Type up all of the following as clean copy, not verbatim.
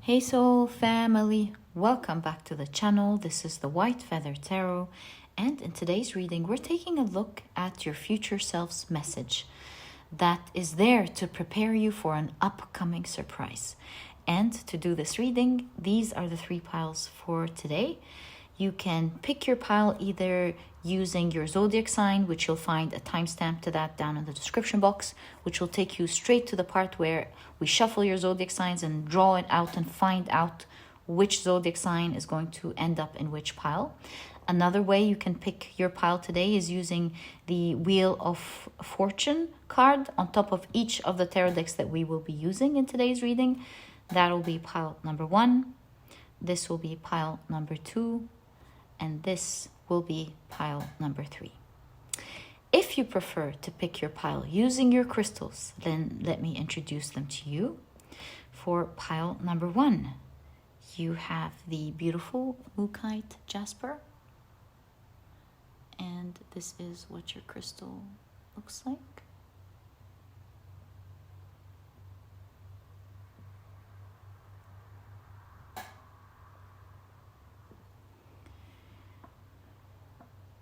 Hey soul family, welcome back to the channel. This is the White Feather Tarot, and in today's reading we're taking a look at your future self's message that is there to prepare you for an upcoming surprise. And to do this reading, these are the 3 piles for today. You can pick your pile either using your zodiac sign, which you'll find a timestamp to that down in the description box, which will take you straight to the part where we shuffle your zodiac signs and draw it out and find out which zodiac sign is going to end up in which pile. Another way you can pick your pile today is using the Wheel of Fortune card on top of each of the tarot decks that we will be using in today's reading. That'll be pile number 1. This will be pile number 2. And this will be pile number 3. If you prefer to pick your pile using your crystals, then let me introduce them to you. For pile number 1, you have the beautiful Mookaite Jasper. And this is what your crystal looks like.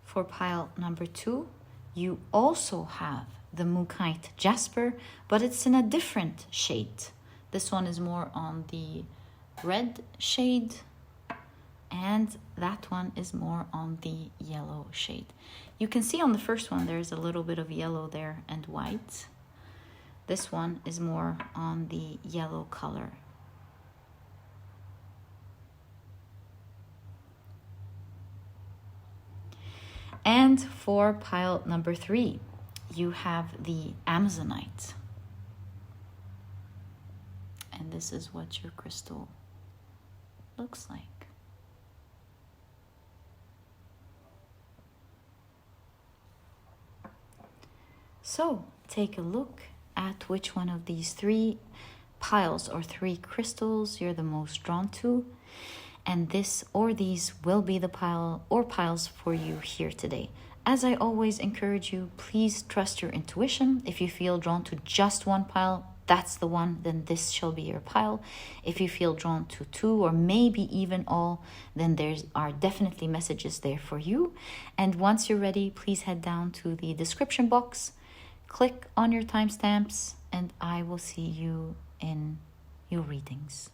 For pile number 2, you also have the Mookaite Jasper, but it's in a different shade. This one is more on the red shade, and that one is more on the yellow shade. You can see on the first one there's a little bit of yellow there and white. This one is more on the yellow color. And for pile number 3, you have the Amazonite. And this is what your crystal looks like. So take a look at which one of these 3 piles or 3 crystals you're the most drawn to. And this or these will be the pile or piles for you here today. As I always encourage you, please trust your intuition. If you feel drawn to just one pile, that's the one, then this shall be your pile. If you feel drawn to 2 or maybe even all, then there are definitely messages there for you. And once you're ready, please head down to the description box, click on your timestamps, and I will see you in your readings.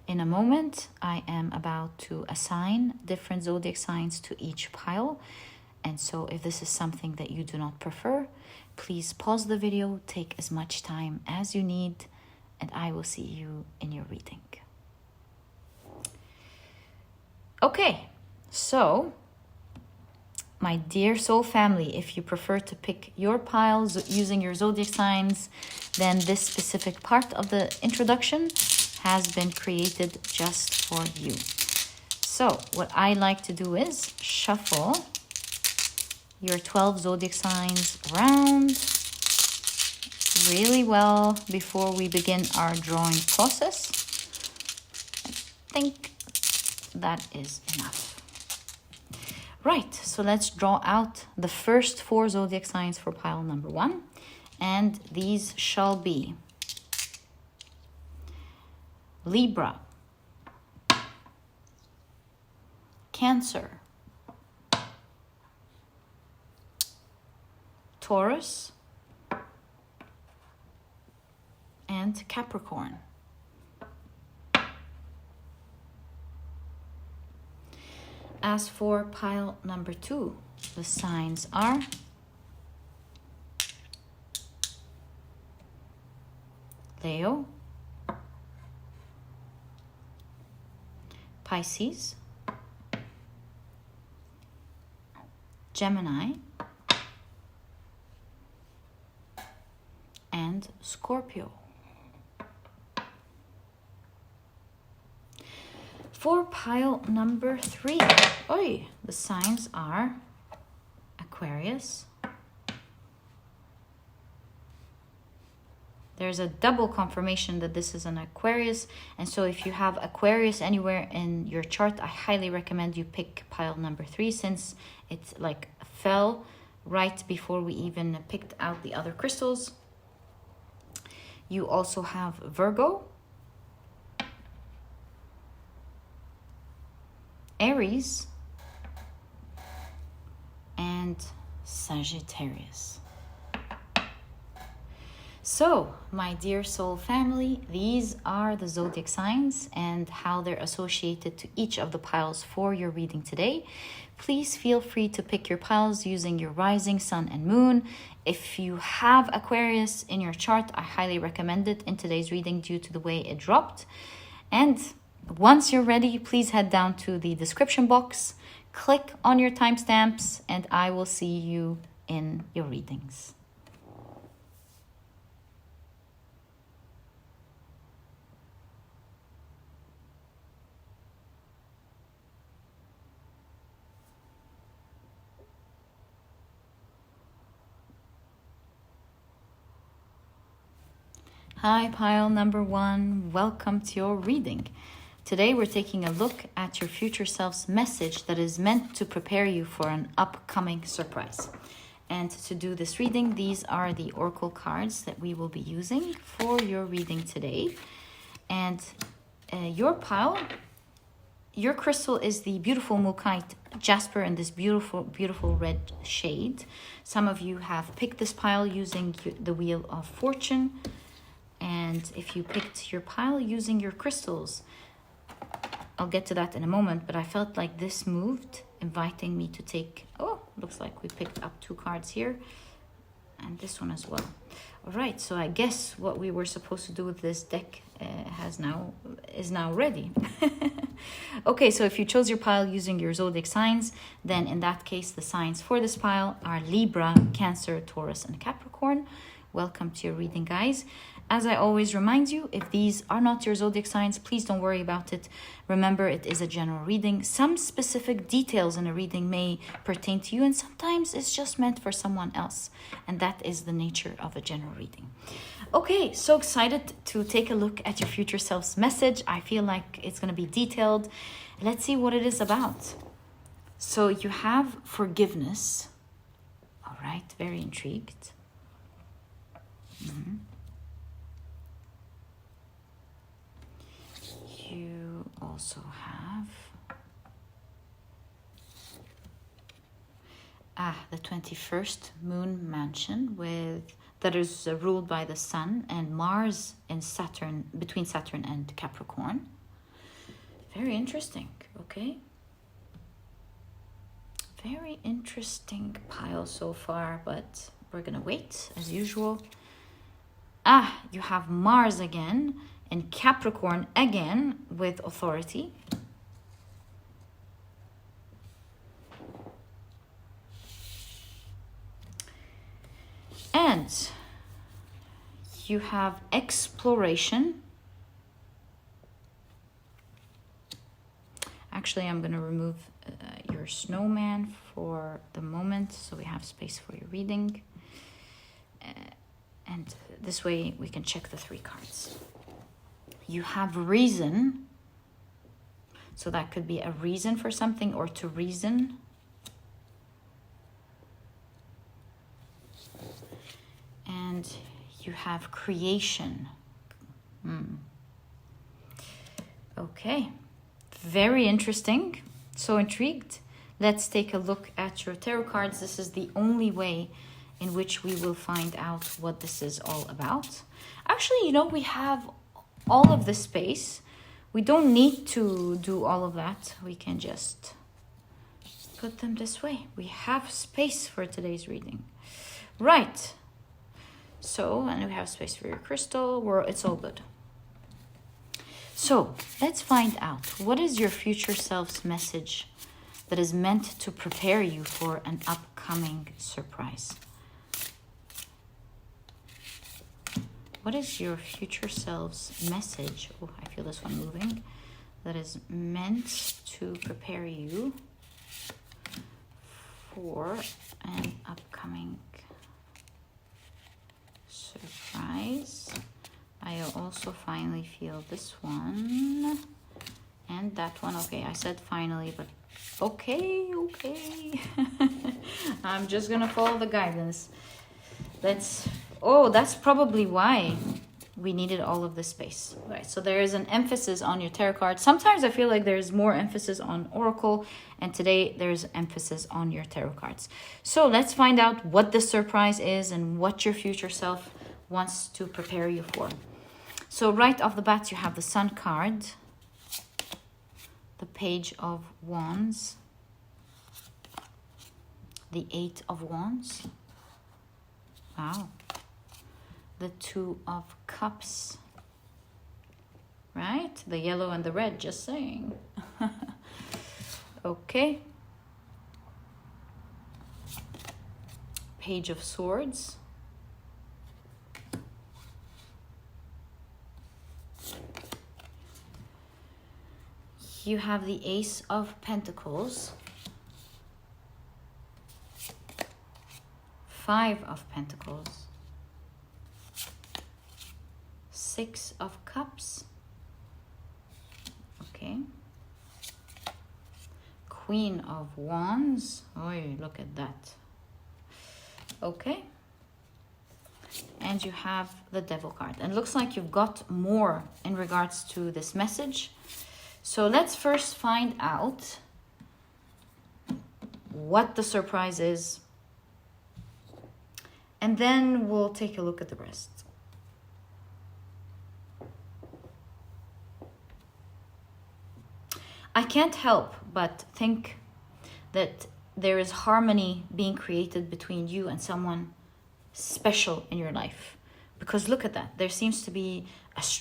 In a moment, I am about to assign different zodiac signs to each pile. And so if this is something that you do not prefer, please pause the video, take as much time as you need, and I will see you in your reading. Okay, so my dear soul family, if you prefer to pick your piles using your zodiac signs, then this specific part of the introduction has been created just for you. So what I like to do is shuffle your 12 zodiac signs around really well before we begin our drawing process. I think that is enough. Right, so let's draw out the first 4 zodiac signs for pile number 1. And these shall be Libra, Cancer, Taurus, and Capricorn. As for pile number 2, the signs are Leo, Pisces, Gemini, and Scorpio. For pile number 3, the signs are Aquarius, there's a double confirmation that this is an Aquarius. And so if you have Aquarius anywhere in your chart, I highly recommend you pick pile number 3, since it's like fell right before we even picked out the other crystals. You also have Virgo, Aries, and Sagittarius. So, my dear soul family, these are the zodiac signs and how they're associated to each of the piles for your reading today. Please feel free to pick your piles using your rising, sun, and moon. If you have Aquarius in your chart, I highly recommend it in today's reading due to the way it dropped. And once you're ready, please head down to the description box, click on your timestamps, and I will see you in your readings. Hi, pile number 1. Welcome to your reading. Today we're taking a look at your future self's message that is meant to prepare you for an upcoming surprise. And to do this reading, these are the oracle cards that we will be using for your reading today. And your pile, your crystal is the beautiful Mookaite Jasper in this beautiful, beautiful red shade. Some of you have picked this pile using the Wheel of Fortune. And if you picked your pile using your crystals, I'll get to that in a moment, but I felt like this moved, inviting me to take, looks like we picked up 2 cards here, and this one as well. All right, so I guess what we were supposed to do with this deck is now ready. Okay, so if you chose your pile using your zodiac signs, then in that case, the signs for this pile are Libra, Cancer, Taurus, and Capricorn. Welcome to your reading, guys. As I always remind you, if these are not your zodiac signs, please don't worry about it. Remember, it is a general reading. Some specific details in a reading may pertain to you, and sometimes it's just meant for someone else. And that is the nature of a general reading. Okay, so excited to take a look at your future self's message. I feel like it's going to be detailed. Let's see what it is about. So you have forgiveness. All right, very intrigued. You also have the 21st moon mansion that is ruled by the sun and Mars and Saturn, between Saturn and Capricorn. Very interesting. Okay, very interesting pile so far, but we're gonna wait as usual. You have Mars again and Capricorn again with authority. And you have exploration. Actually, I'm going to remove your snowman for the moment so we have space for your reading. And this way we can check the 3 cards. You have reason. So that could be a reason for something or to reason. And you have creation. Okay. Very interesting. So intrigued. Let's take a look at your tarot cards. This is the only way in which we will find out what this is all about. Actually, we have all of the space. We don't need to do all of that. We can just put them this way. We have space for today's reading. Right. So, and we have space for your crystal. It's all good. So, let's find out. What is your future self's message that is meant to prepare you for an upcoming surprise? What is your future self's message? Oh, I feel this one moving. That is meant to prepare you for an upcoming surprise. also finally feel this one and that one. Okay, I said finally, but okay. I'm just gonna follow the guidance. That's probably why we needed all of this space. Right, so there is an emphasis on your tarot card. Sometimes I feel like there's more emphasis on oracle, and today there's emphasis on your tarot cards. So let's find out what the surprise is and what your future self wants to prepare you for. So right off the bat, you have the Sun card, the Page of Wands, the Eight of Wands. Wow. The Two of Cups. Right? The yellow and the red, just saying. Okay. Page of Swords. You have the Ace of Pentacles. Five of Pentacles. Six of Cups. Okay. Queen of Wands. Oh, look at that. Okay. And you have the Devil card. And it looks like you've got more in regards to this message. So let's first find out what the surprise is. And then we'll take a look at the rest. I can't help but think that there is harmony being created between you and someone special in your life. Because look at that. There seems to be,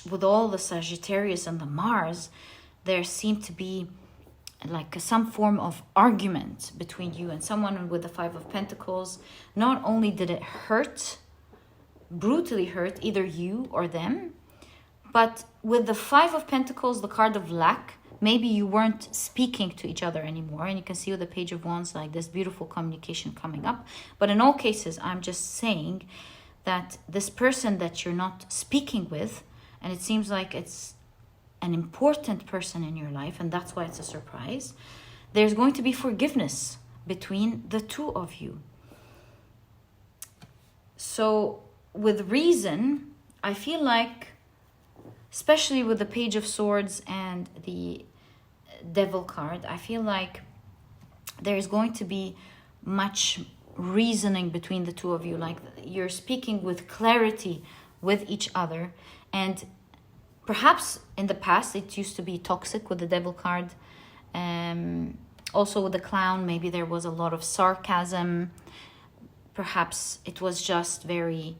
with all the Sagittarius and the Mars, there seemed to be like some form of argument between you and someone with the Five of Pentacles. Not only did it hurt, brutally hurt, either you or them, but with the Five of Pentacles, the card of lack, maybe you weren't speaking to each other anymore. And you can see with the Page of Wands, like this beautiful communication coming up. But in all cases, I'm just saying that this person that you're not speaking with, and it seems like it's an important person in your life, and that's why it's a surprise, there's going to be forgiveness between the two of you. So with reason, I feel like, especially with the Page of Swords and the Devil card, I feel like there's going to be much reasoning between the two of you. Like you're speaking with clarity with each other. And perhaps in the past it used to be toxic with the Devil card. Also with the Clown, maybe there was a lot of sarcasm. Perhaps it was just very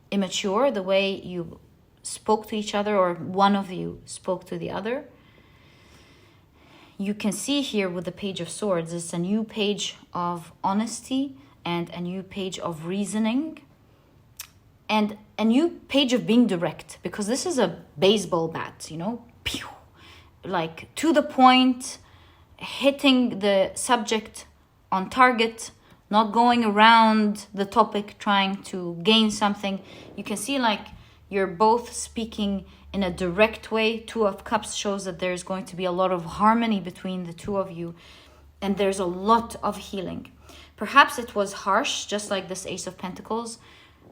immature the way you spoke to each other, or one of you spoke to the other. You can see here with the Page of Swords, it's a new page of honesty and a new page of reasoning and a new page of being direct, because this is a baseball bat, you know, pew, like to the point, hitting the subject on target, not going around the topic trying to gain something. You can see like you're both speaking in a direct way. Two of Cups shows that there's going to be a lot of harmony between the two of you, and there's a lot of healing. Perhaps it was harsh, just like this Ace of Pentacles.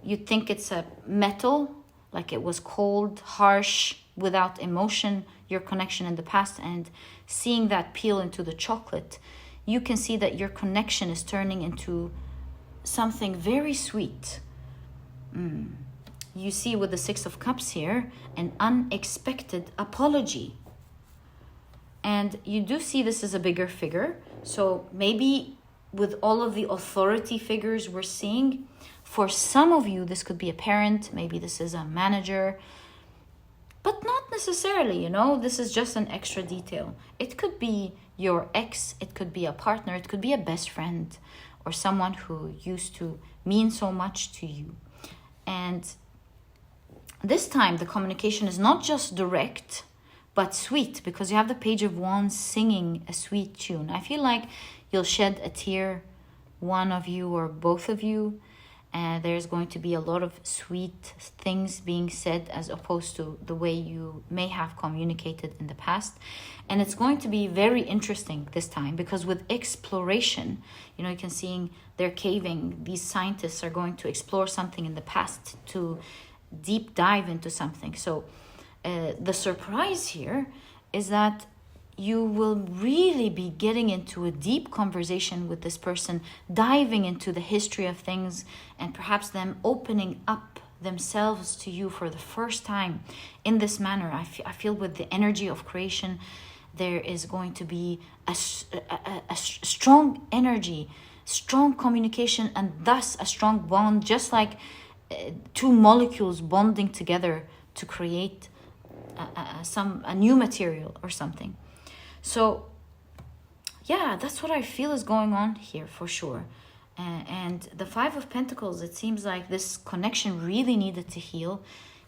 You'd think it's a metal, like it was cold, harsh, without emotion, your connection in the past, and seeing that peel into the chocolate, you can see that your connection is turning into something very sweet. You see with the Six of Cups here, an unexpected apology. And you do see this is a bigger figure. So maybe with all of the authority figures we're seeing, for some of you, this could be a parent. Maybe this is a manager. But not necessarily, you know, this is just an extra detail. It could be your ex, it could be a partner, it could be a best friend, or someone who used to mean so much to you. And this time, the communication is not just direct, but sweet, because you have the Page of Wands singing a sweet tune. I feel like you'll shed a tear, one of you or both of you, There's going to be a lot of sweet things being said as opposed to the way you may have communicated in the past. And it's going to be very interesting this time, because with exploration, you know, you can see they're caving. These scientists are going to explore something in the past to deep dive into something. So the surprise here is that you will really be getting into a deep conversation with this person, diving into the history of things, and perhaps them opening up themselves to you for the first time in this manner. I feel with the energy of creation, there is going to be a strong energy, strong communication, and thus a strong bond, just like two molecules bonding together to create a new material or something. So, yeah, that's what I feel is going on here for sure. And the Five of Pentacles, it seems like this connection really needed to heal.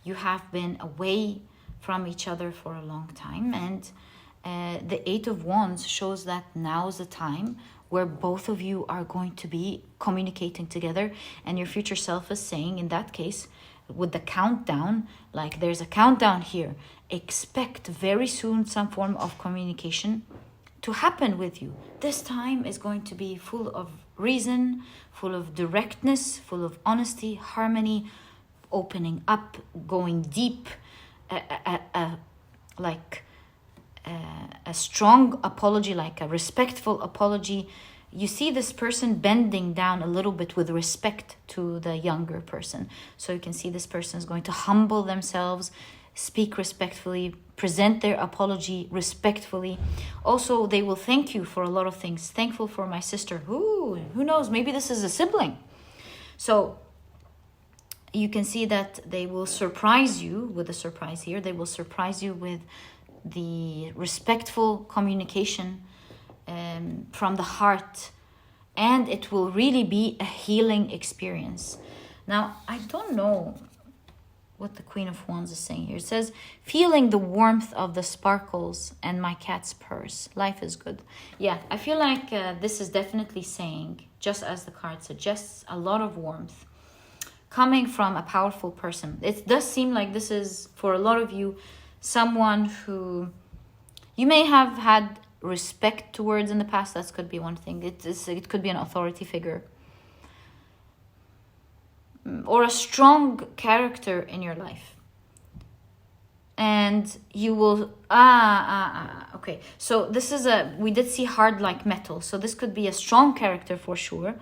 You have been away from each other for a long time. And the Eight of Wands shows that now is the time where both of you are going to be communicating together. And your future self is saying, in that case, with the countdown, like there's a countdown here, expect very soon some form of communication to happen with you. This time is going to be full of reason, full of directness, full of honesty, harmony, opening up, going deep, like a strong apology, like a respectful apology. You see this person bending down a little bit with respect to the younger person. So you can see this person is going to humble themselves, speak respectfully, present their apology respectfully. Also, they will thank you for a lot of things. Thankful for my sister. Who knows? Maybe this is a sibling. So you can see that they will surprise you with a surprise here. They will surprise you with the respectful communication from the heart, and it will really be a healing experience. Now, I don't know what the Queen of Wands is saying here. It says, feeling the warmth of the sparkles and my cat's purse. Life is good. Yeah, I feel like this is definitely saying, just as the card suggests, a lot of warmth coming from a powerful person. It does seem like this is, for a lot of you, someone who you may have had respect towards in the past. That could be one thing. It could be an authority figure or a strong character in your life, and you will okay, so this is we did see hard like metal, so this could be a strong character for sure,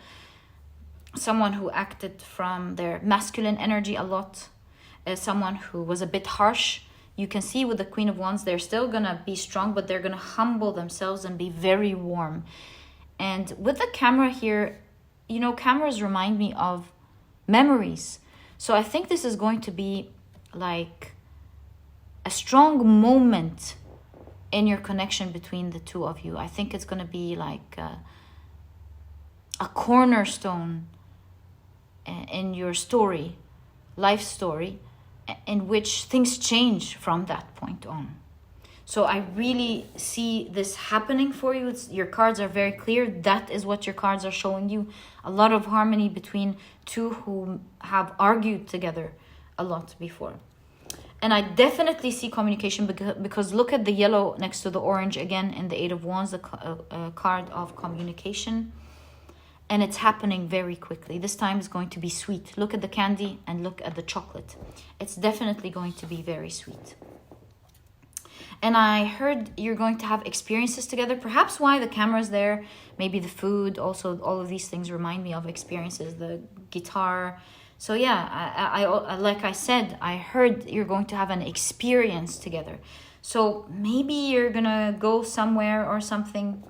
someone who acted from their masculine energy a lot, someone who was a bit harsh. You can see with the Queen of Wands, they're still gonna be strong, but they're gonna humble themselves and be very warm. And with the camera here, you know, cameras remind me of memories. So I think this is going to be like a strong moment in your connection between the two of you. I think it's going to be like a cornerstone in your story, life story, in which things change from that point on. So I really see this happening for you. Your cards are very clear. That is what your cards are showing you. A lot of harmony between two who have argued together a lot before. And I definitely see communication because look at the yellow next to the orange again in the Eight of Wands, the card of communication. And it's happening very quickly. This time is going to be sweet. Look at the candy and look at the chocolate. It's definitely going to be very sweet. And I heard you're going to have experiences together. Perhaps why the camera's there. Maybe the food. Also, all of these things remind me of experiences. The guitar. So yeah, I like I said, I heard you're going to have an experience together. So maybe you're going to go somewhere or something.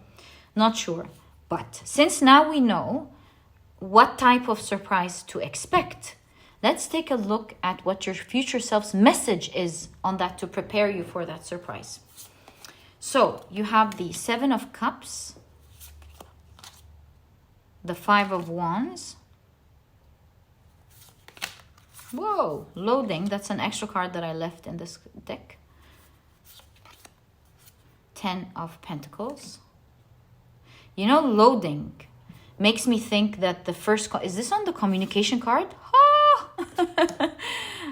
Not sure. But since now we know what type of surprise to expect, let's take a look at what your future self's message is on that to prepare you for that surprise. So you have the Seven of Cups, the Five of Wands. Whoa, loading. That's an extra card that I left in this deck. Ten of Pentacles. You know, loading. makes me think that the first... Is this on the communication card? Oh!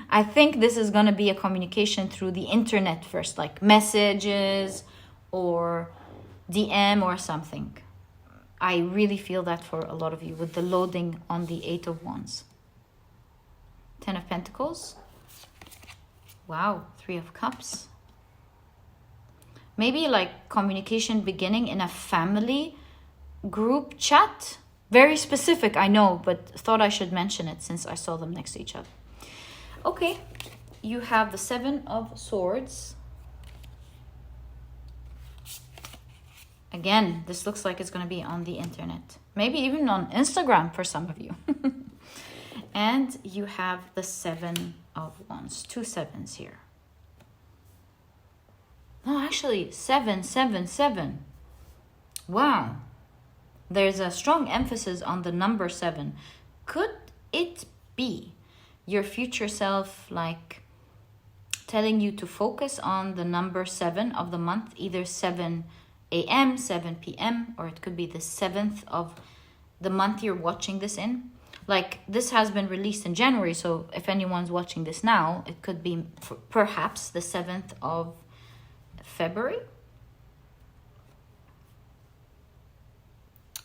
I think this is going to be a communication through the internet first, like messages or DM or something. I really feel that for a lot of you with the loading on the 8 of Wands. 10 of Pentacles. Wow, 3 of Cups. Maybe like communication beginning in a family group chat. Very specific, I know, but thought I should mention it since I saw them next to each other. Okay, you have the 7 of Swords. Again, this looks like it's going to be on the internet. Maybe even on Instagram for some of you. And you have the 7 of Wands. 2 sevens here. No, actually, 7, 7, 7. Wow. There's a strong emphasis on the number 7. Could it be your future self like telling you to focus on the number 7 of the month, either 7 a.m., 7 p.m., or it could be the 7th of the month you're watching this in. Like, this has been released in January, so if anyone's watching this now, it could be perhaps the 7th of February.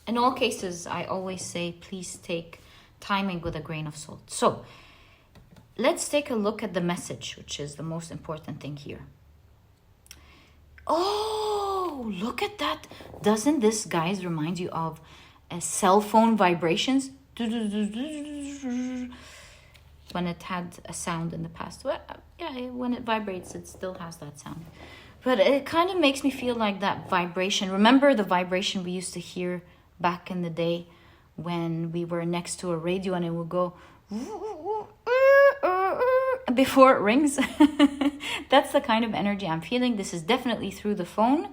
In all cases, I always say, please take timing with a grain of salt. So, let's take a look at the message, which is the most important thing here. Oh, look at that. Doesn't this, guys, remind you of cell phone vibrations? When it had a sound in the past. Well, yeah, when it vibrates, it still has that sound. But it kind of makes me feel like that vibration. Remember the vibration we used to hear back in the day when we were next to a radio and it would go before it rings? That's the kind of energy I'm feeling. This is definitely through the phone,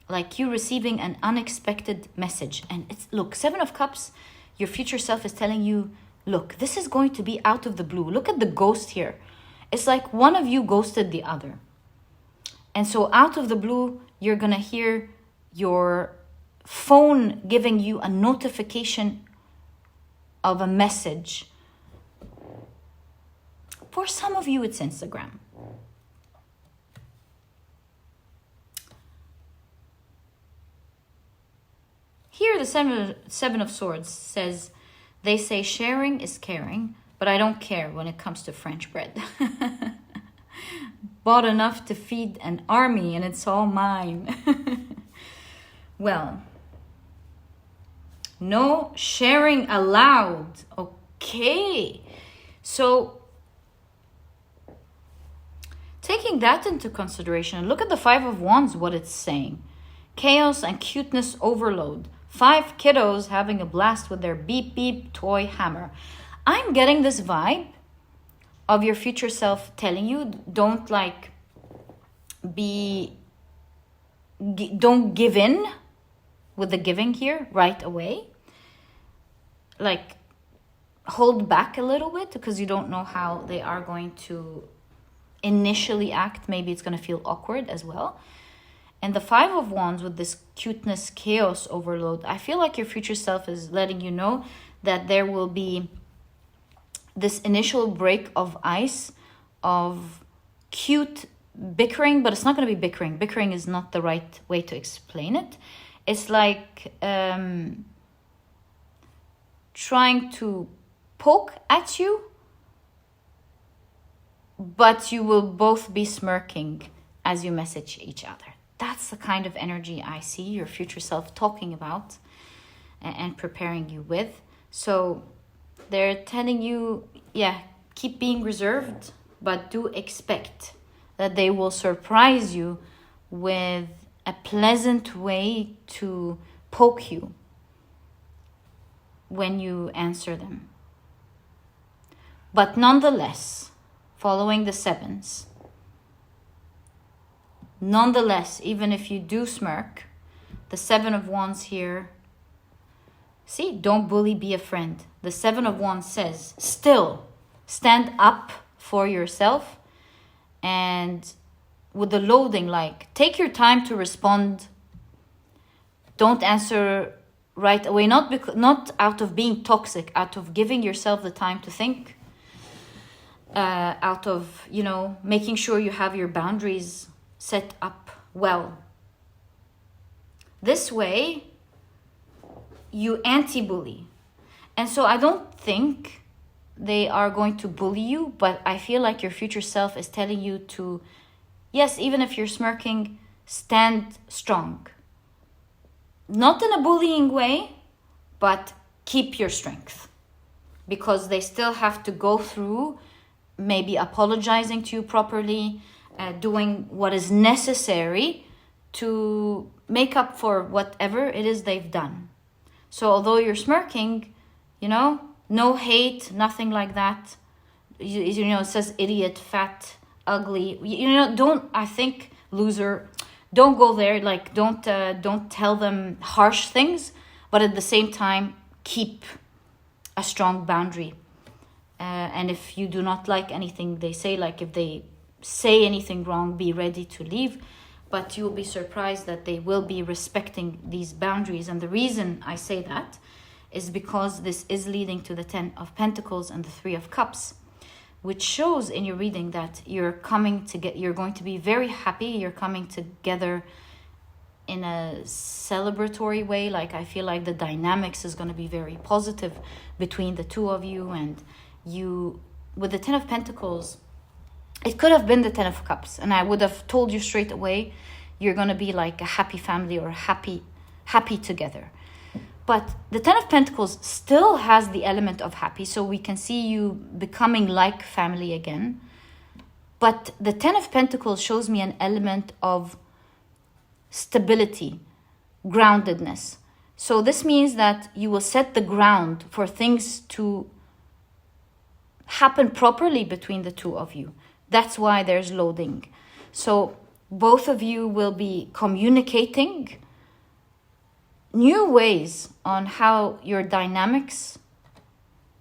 like you receiving an unexpected message. And it's, look, 7 of Cups, your future self is telling you, look, this is going to be out of the blue. Look at the ghost here. It's like one of you ghosted the other. And so out of the blue, you're going to hear your phone giving you a notification of a message. For some of you, it's Instagram. Here, the 7 of Swords says, they say sharing is caring, but I don't care when it comes to French bread. Bought enough to feed an army and it's all mine. Well, no sharing allowed. Okay. So, taking that into consideration, look at the 5 of Wands, what it's saying. Chaos and cuteness overload. 5 kiddos having a blast with their beep beep toy hammer. I'm getting this vibe of your future self telling you, don't like don't give in with the giving here right away. Like, hold back a little bit because you don't know how they are going to initially act. Maybe it's going to feel awkward as well. And the 5 of Wands with this cuteness chaos overload, I feel like your future self is letting you know that there will be this initial break of ice of cute bickering, but it's not going to be bickering. Bickering is not the right way to explain it. It's like trying to poke at you, but you will both be smirking as you message each other. That's the kind of energy I see your future self talking about and preparing you with. So they're telling you, yeah, keep being reserved, but do expect that they will surprise you with a pleasant way to poke you when you answer them. But nonetheless, following the 7s, nonetheless, even if you do smirk, the 7 of Wands here, see, don't bully, be a friend. The 7 of Wands says, still, stand up for yourself. And with the loading, like, take your time to respond. Don't answer right away, not out of being toxic, out of giving yourself the time to think, out of, you know, making sure you have your boundaries set up well. This way, you anti-bully. And so I don't think they are going to bully you, but I feel like your future self is telling you to, yes, even if you're smirking, stand strong. Not in a bullying way, but keep your strength. Because they still have to go through maybe apologizing to you properly, doing what is necessary to make up for whatever it is they've done. So although you're smirking, you know, no hate, nothing like that. You know, it says idiot, fat, ugly. You know, don't, I think, loser, don't go there. Like, don't tell them harsh things, but at the same time, keep a strong boundary. And if you do not like anything they say, like if they say anything wrong, be ready to leave. But you'll be surprised that they will be respecting these boundaries. And the reason I say that is because this is leading to the 10 of Pentacles and the 3 of Cups, which shows in your reading that you're going to be very happy. You're coming together in a celebratory way. Like, I feel like the dynamics is going to be very positive between the two of you. And you, with the 10 of Pentacles, it could have been the 10 of Cups, and I would have told you straight away, you're going to be like a happy family or happy together. But the 10 of Pentacles still has the element of happy, so we can see you becoming like family again. But the 10 of Pentacles shows me an element of stability, groundedness. So this means that you will set the ground for things to happen properly between the two of you. That's why there's loading. So both of you will be communicating new ways on how your dynamics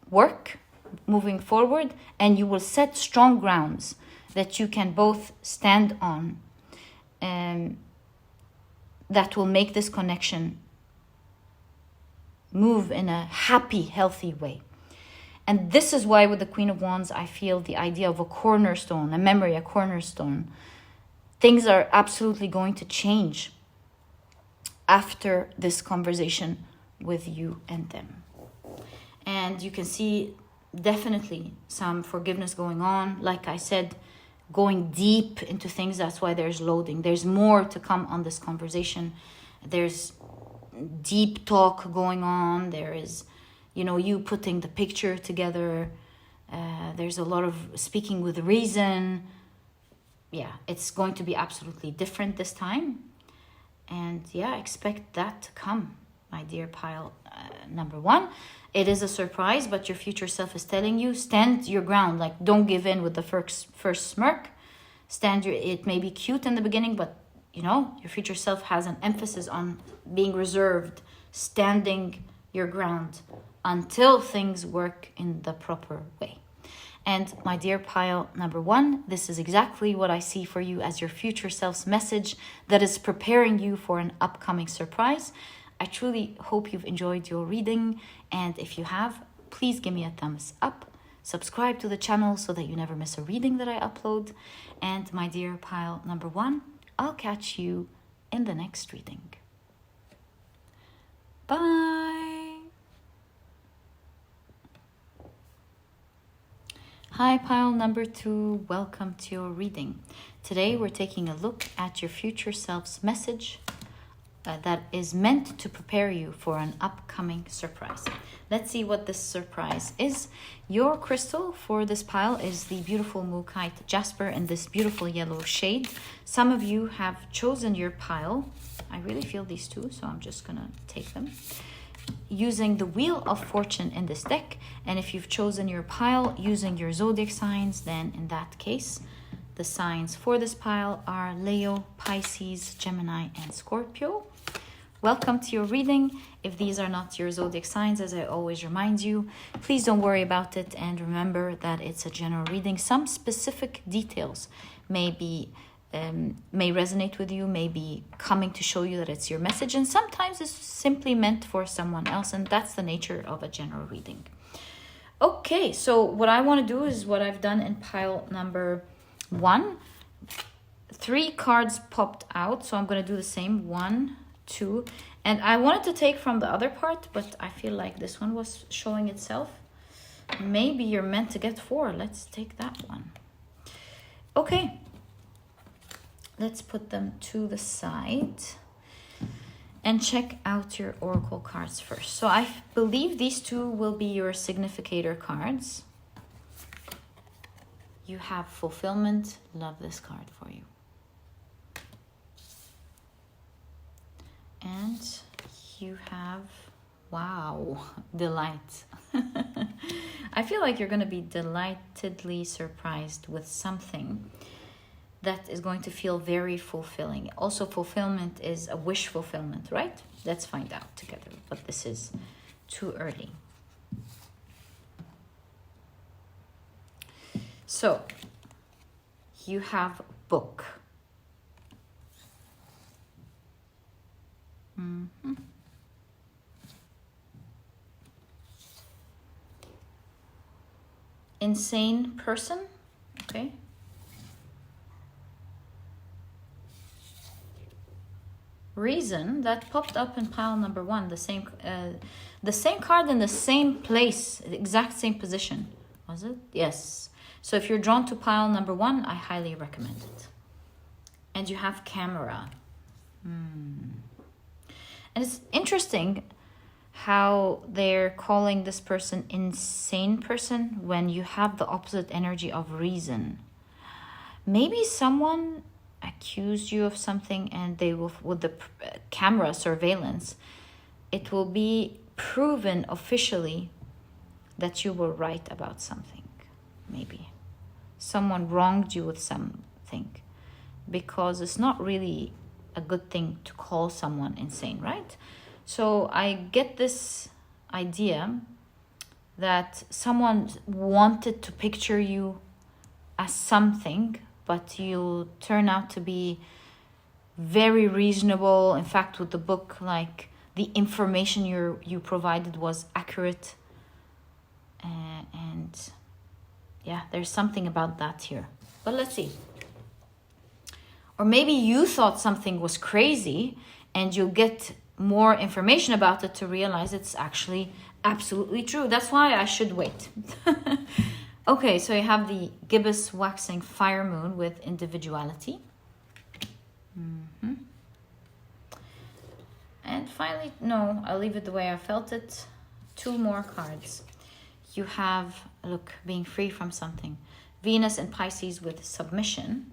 work moving forward, and you will set strong grounds that you can both stand on, and that will make this connection move in a happy, healthy way. And this is why with the Queen of Wands, I feel the idea of a cornerstone, a memory, a cornerstone. Things are absolutely going to change after this conversation with you and them. And you can see definitely some forgiveness going on. Like I said, going deep into things. That's why there's loading. There's more to come on this conversation. There's deep talk going on. There is, you know, you putting the picture together. There's a lot of speaking with reason. Yeah, it's going to be absolutely different this time. And yeah, expect that to come, my dear pile number 1. It is a surprise, but your future self is telling you, stand your ground. Like, don't give in with the first smirk. It may be cute in the beginning, but, you know, your future self has an emphasis on being reserved, standing your ground until things work in the proper way. And my dear pile number 1, this is exactly what I see for you as your future self's message that is preparing you for an upcoming surprise. I truly hope you've enjoyed your reading. And if you have, please give me a thumbs up. Subscribe to the channel so that you never miss a reading that I upload. And my dear pile number 1, I'll catch you in the next reading. Bye. Hi, pile number 2. Welcome to your reading. Today, we're taking a look at your future self's message that is meant to prepare you for an upcoming surprise. Let's see what this surprise is. Your crystal for this pile is the beautiful Mookaite Jasper in this beautiful yellow shade. Some of you have chosen your pile. I really feel these two, so I'm just gonna take them. Using the Wheel of Fortune in this deck. And if you've chosen your pile using your zodiac signs, then in that case, the signs for this pile are Leo, Pisces, Gemini, and Scorpio. Welcome to your reading. If these are not your zodiac signs, as I always remind you, please don't worry about it, and remember that it's a general reading. Some specific details may be may resonate with you, may be coming to show you that it's your message, and sometimes it's simply meant for someone else, and that's the nature of a general reading. Okay, so what I want to do is what I've done in pile number 1. 3 cards popped out, so I'm going to do the same. 1, 2, and I wanted to take from the other part, but I feel like this one was showing itself. Maybe you're meant to get 4. Let's take that one. Okay, let's put them to the side and check out your oracle cards first. So I believe these 2 will be your significator cards. You have fulfillment. Love this card for you. And you have, wow, delight. I feel like you're going to be delightedly surprised with something that is going to feel very fulfilling. Also, fulfillment is a wish fulfillment, right? Let's find out together, but this is too early. So, you have book. Insane person, okay. Reason, that popped up in pile number 1, the same card in the same place, the exact same position. Was it? Yes. So if you're drawn to pile number 1, I highly recommend it. And you have camera. And it's interesting how they're calling this person insane person when you have the opposite energy of reason. Maybe someone accused you of something, and they will, with the camera surveillance, it will be proven officially that you were right about something. Maybe someone wronged you with something, because it's not really a good thing to call someone insane, right? So I get this idea that someone wanted to picture you as something, but you turn out to be very reasonable. In fact, with the book, like, the information you provided was accurate. And yeah, there's something about that here. But let's see. Or maybe you thought something was crazy, and you'll get more information about it to realize it's actually absolutely true. That's why I should wait. Okay, so you have the gibbous waxing fire moon with individuality. And finally, no, I'll leave it the way I felt it. 2 more cards. You have, look, being free from something. Venus and Pisces with submission.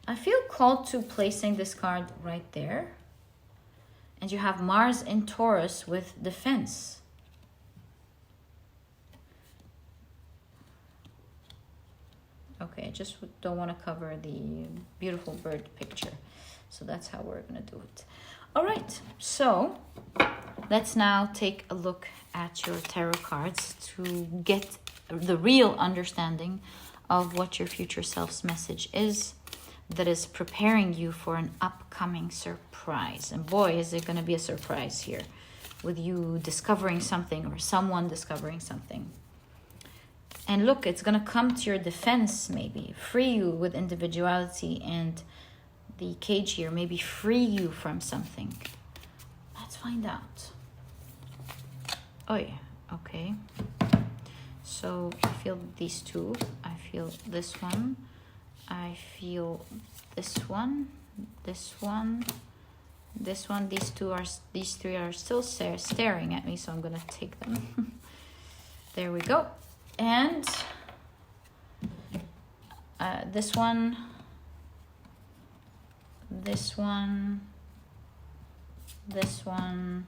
I feel called to placing this card right there. And you have Mars in Taurus with defense. Okay, I just don't want to cover the beautiful bird picture. So that's how we're going to do it. All right, so let's now take a look at your tarot cards to get the real understanding of what your future self's message is that is preparing you for an upcoming surprise. And boy, is it going to be a surprise here with you discovering something or someone discovering something. And look, it's going to come to your defense, maybe free you with individuality, and the cage here maybe free you from something. Let's find out. Oh yeah, okay. So I feel these 2. I feel this one. I feel this one, this one, this one. These 3 are still staring at me, so I'm gonna take them. There we go. And this one, this one, this one,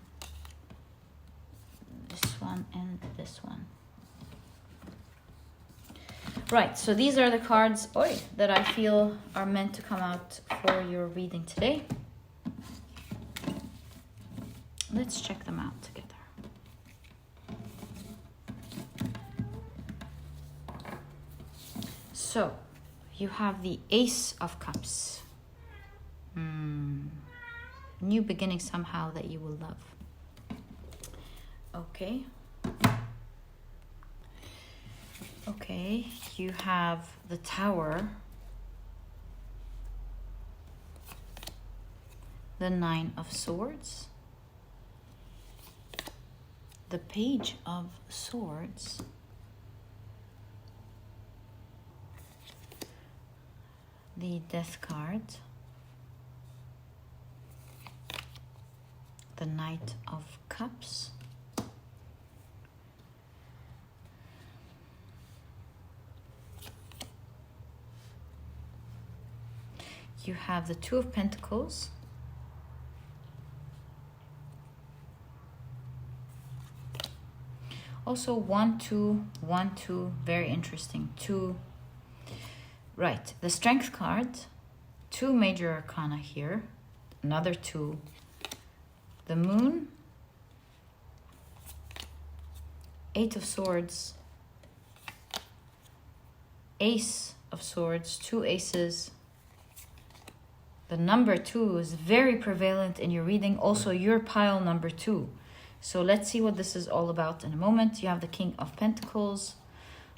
this one, and this one. Right, so these are the cards that I feel are meant to come out for your reading today. Let's check them out together. So, you have the Ace of Cups. New beginning somehow that you will love. Okay. Okay, you have the Tower, the Nine of Swords, the Page of Swords, the Death card, the Knight of Cups, you have the Two of Pentacles, also 1 2 1 2, very interesting. 2, right, the Strength card, 2 major arcana here, another 2, the Moon, 8 of Swords, Ace of Swords, 2 aces. The number 2 is very prevalent in your reading. Also, your pile number 2. So let's see what this is all about in a moment. You have the King of Pentacles.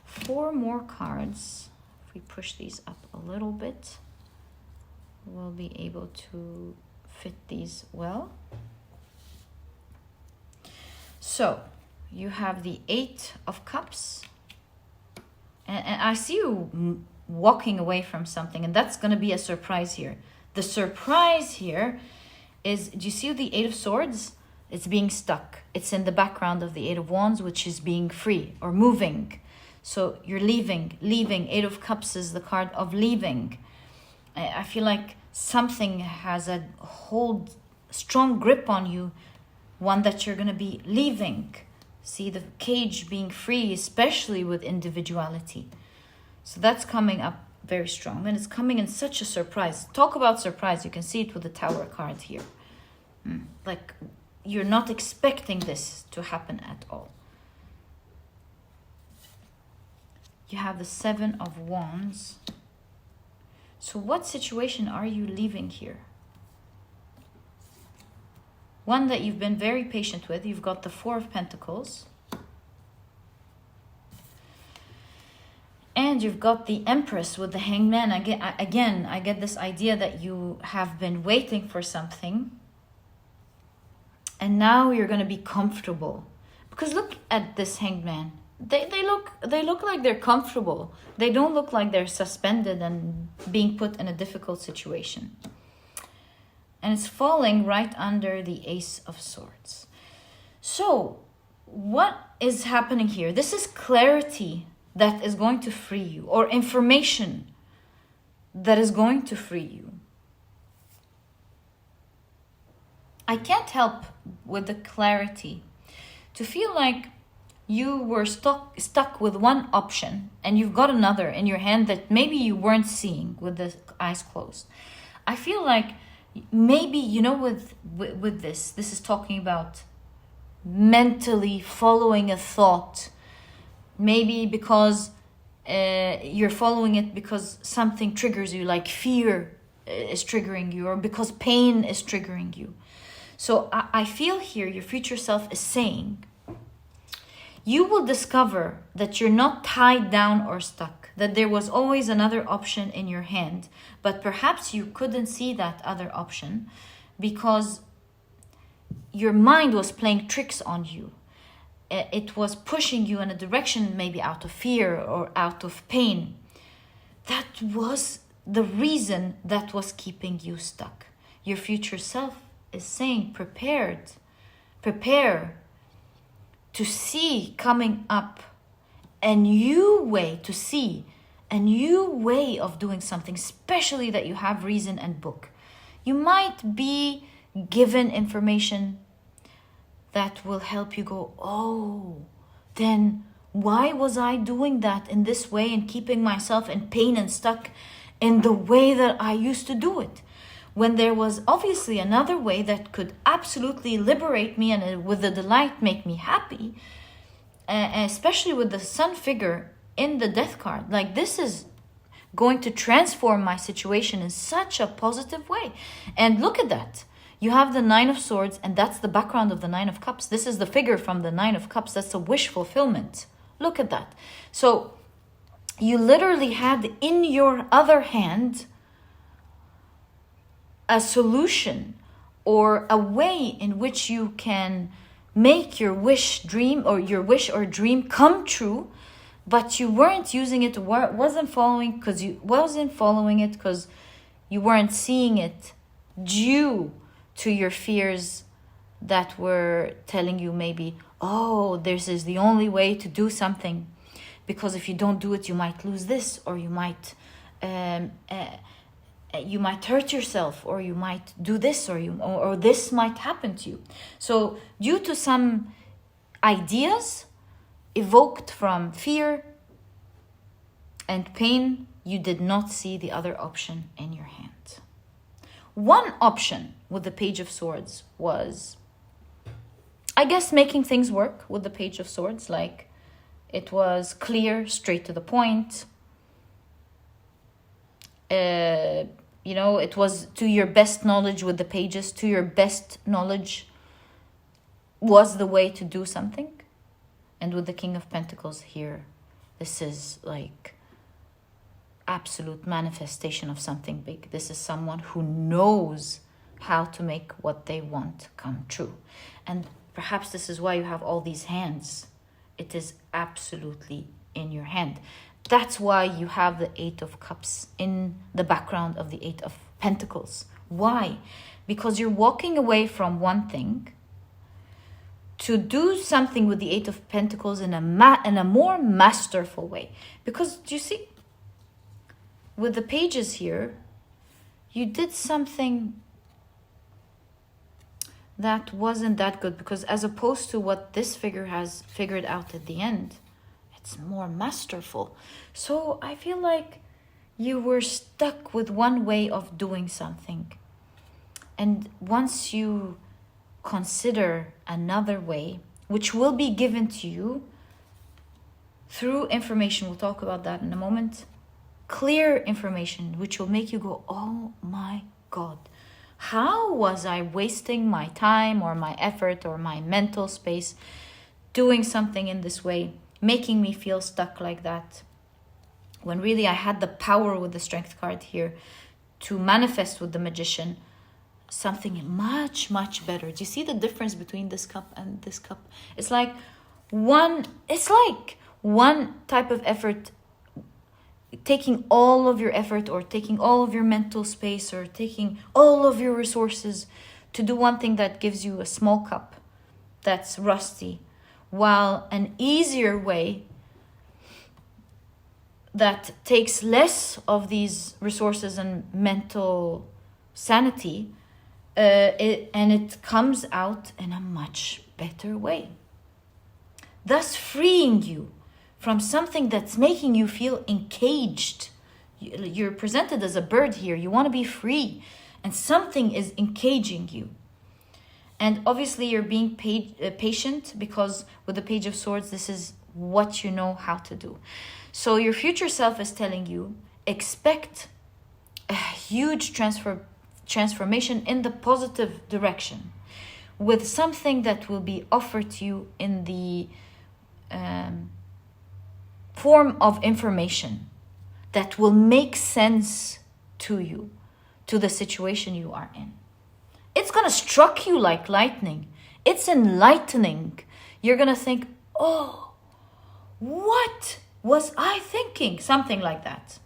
4 more cards. If we push these up a little bit, we'll be able to fit these well. So you have the 8 of Cups. And I see you walking away from something, and that's going to be a surprise here. The surprise here is, do you see the 8 of Swords? It's being stuck. It's in the background of the 8 of Wands, which is being free or moving. So you're leaving. 8 of Cups is the card of leaving. I feel like something has a strong grip on you, one that you're going to be leaving. See the cage being free, especially with individuality. So that's coming up very strong, and it's coming in such a surprise. Talk about surprise. You can see it with the Tower card here. Like you're not expecting this to happen at all. You have the 7 of Wands. So what situation are you leaving here? One that you've been very patient with. You've got the 4 of Pentacles. And you've got the Empress with the Hangman. Again, I get this idea that you have been waiting for something. And now you're going to be comfortable. Because look at this Hangman. They look like they're comfortable. They don't look like they're suspended and being put in a difficult situation. And it's falling right under the Ace of Swords. So, what is happening here? This is clarity that is going to free you, or information that is going to free you. I can't help with the clarity to feel like you were stuck with one option and you've got another in your hand that maybe you weren't seeing with the eyes closed. I feel like maybe, with this is talking about mentally following a thought. Maybe because you're following it because something triggers you, like fear is triggering you, or because pain is triggering you. So I feel here your future self is saying, you will discover that you're not tied down or stuck, that there was always another option in your hand, but perhaps you couldn't see that other option because your mind was playing tricks on you. It was pushing you in a direction, maybe out of fear or out of pain. That was the reason that was keeping you stuck. Your future self is saying, prepare to see coming up a new way to see, a new way of doing something, especially that you have reason and book. You might be given information that will help you go, oh, then why was I doing that in this way and keeping myself in pain and stuck in the way that I used to do it? When there was obviously another way that could absolutely liberate me and with the delight make me happy, especially with the Sun figure in the Death card. Like this is going to transform my situation in such a positive way. And look at that. You have the Nine of Swords, and that's the background of the Nine of Cups. This is the figure from the Nine of Cups. That's a wish fulfillment. Look at that. So you literally had in your other hand a solution or a way in which you can make your wish dream or your wish or dream come true, but you weren't using it, wasn't following because you weren't seeing it due to your fears that were telling you maybe, oh, this is the only way to do something, because if you don't do it, you might lose this, or you might hurt yourself, or you might do this, or this might happen to you. So due to some ideas evoked from fear and pain, you did not see the other option in your hand. One option with the Page of Swords was, I guess, making things work with the Page of Swords. Like, it was clear, straight to the point. It was to your best knowledge with the pages. To your best knowledge was the way to do something. And with the King of Pentacles here, this is like absolute manifestation of something big. This is someone who knows how to make what they want come true. And perhaps this is why you have all these hands. It is absolutely in your hand. That's why you have the Eight of Cups in the background of the Eight of Pentacles. Why? Because you're walking away from one thing to do something with the Eight of Pentacles in a more masterful way. Because, do you see, with the pages here, you did something that wasn't that good, because as opposed to what this figure has figured out at the end, it's more masterful. So I feel like you were stuck with one way of doing something. And once you consider another way, which will be given to you through information, we'll talk about that in a moment, clear information, which will make you go, oh my God, how was I wasting my time or my effort or my mental space doing something in this way, making me feel stuck like that, when really I had the power with the Strength card here to manifest with the Magician something much, much better. Do you see the difference between this cup and this cup? It's like one type of effort, taking all of your effort or taking all of your mental space or taking all of your resources to do one thing that gives you a small cup that's rusty, while an easier way that takes less of these resources and mental sanity, it comes out in a much better way, thus freeing you from something that's making you feel encaged. You're presented as a bird here. You want to be free, and something is encaging you. And obviously you're being patient, because with the Page of Swords, this is what you know how to do. So your future self is telling you, expect a huge transformation in the positive direction, with something that will be offered to you in the form of information that will make sense to you, to the situation you are in. It's going to struck you like lightning. It's enlightening. You're going to think, oh, what was I thinking? Something like that.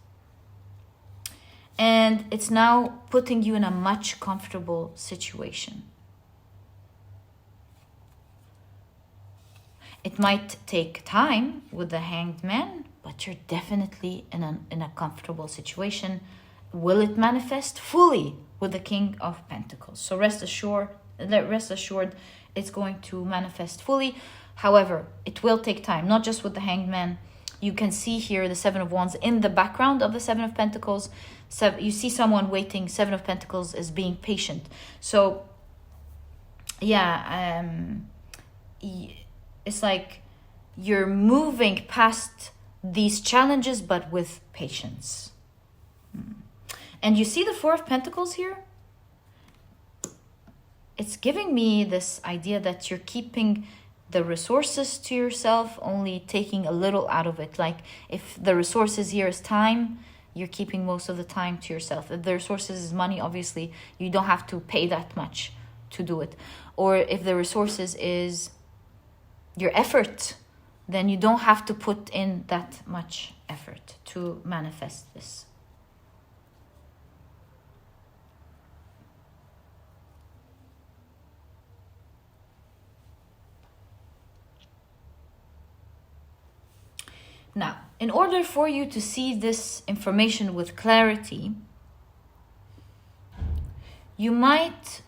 And it's now putting you in a much comfortable situation. It might take time with the Hanged Man, but you're definitely in a comfortable situation. Will it manifest fully with the King of Pentacles? So rest assured, it's going to manifest fully. However, it will take time, not just with the Hanged Man. You can see here the Seven of Wands in the background of the Seven of Pentacles. You see someone waiting. Seven of Pentacles is being patient. So, yeah, it's like you're moving past these challenges, but with patience. And you see the Four of Pentacles here? It's giving me this idea that you're keeping the resources to yourself, only taking a little out of it. Like if the resources here is time, you're keeping most of the time to yourself. If the resources is money, obviously you don't have to pay that much to do it. Or if the resources is your effort, then you don't have to put in that much effort to manifest this. Now, in order for you to see this information with clarity, you might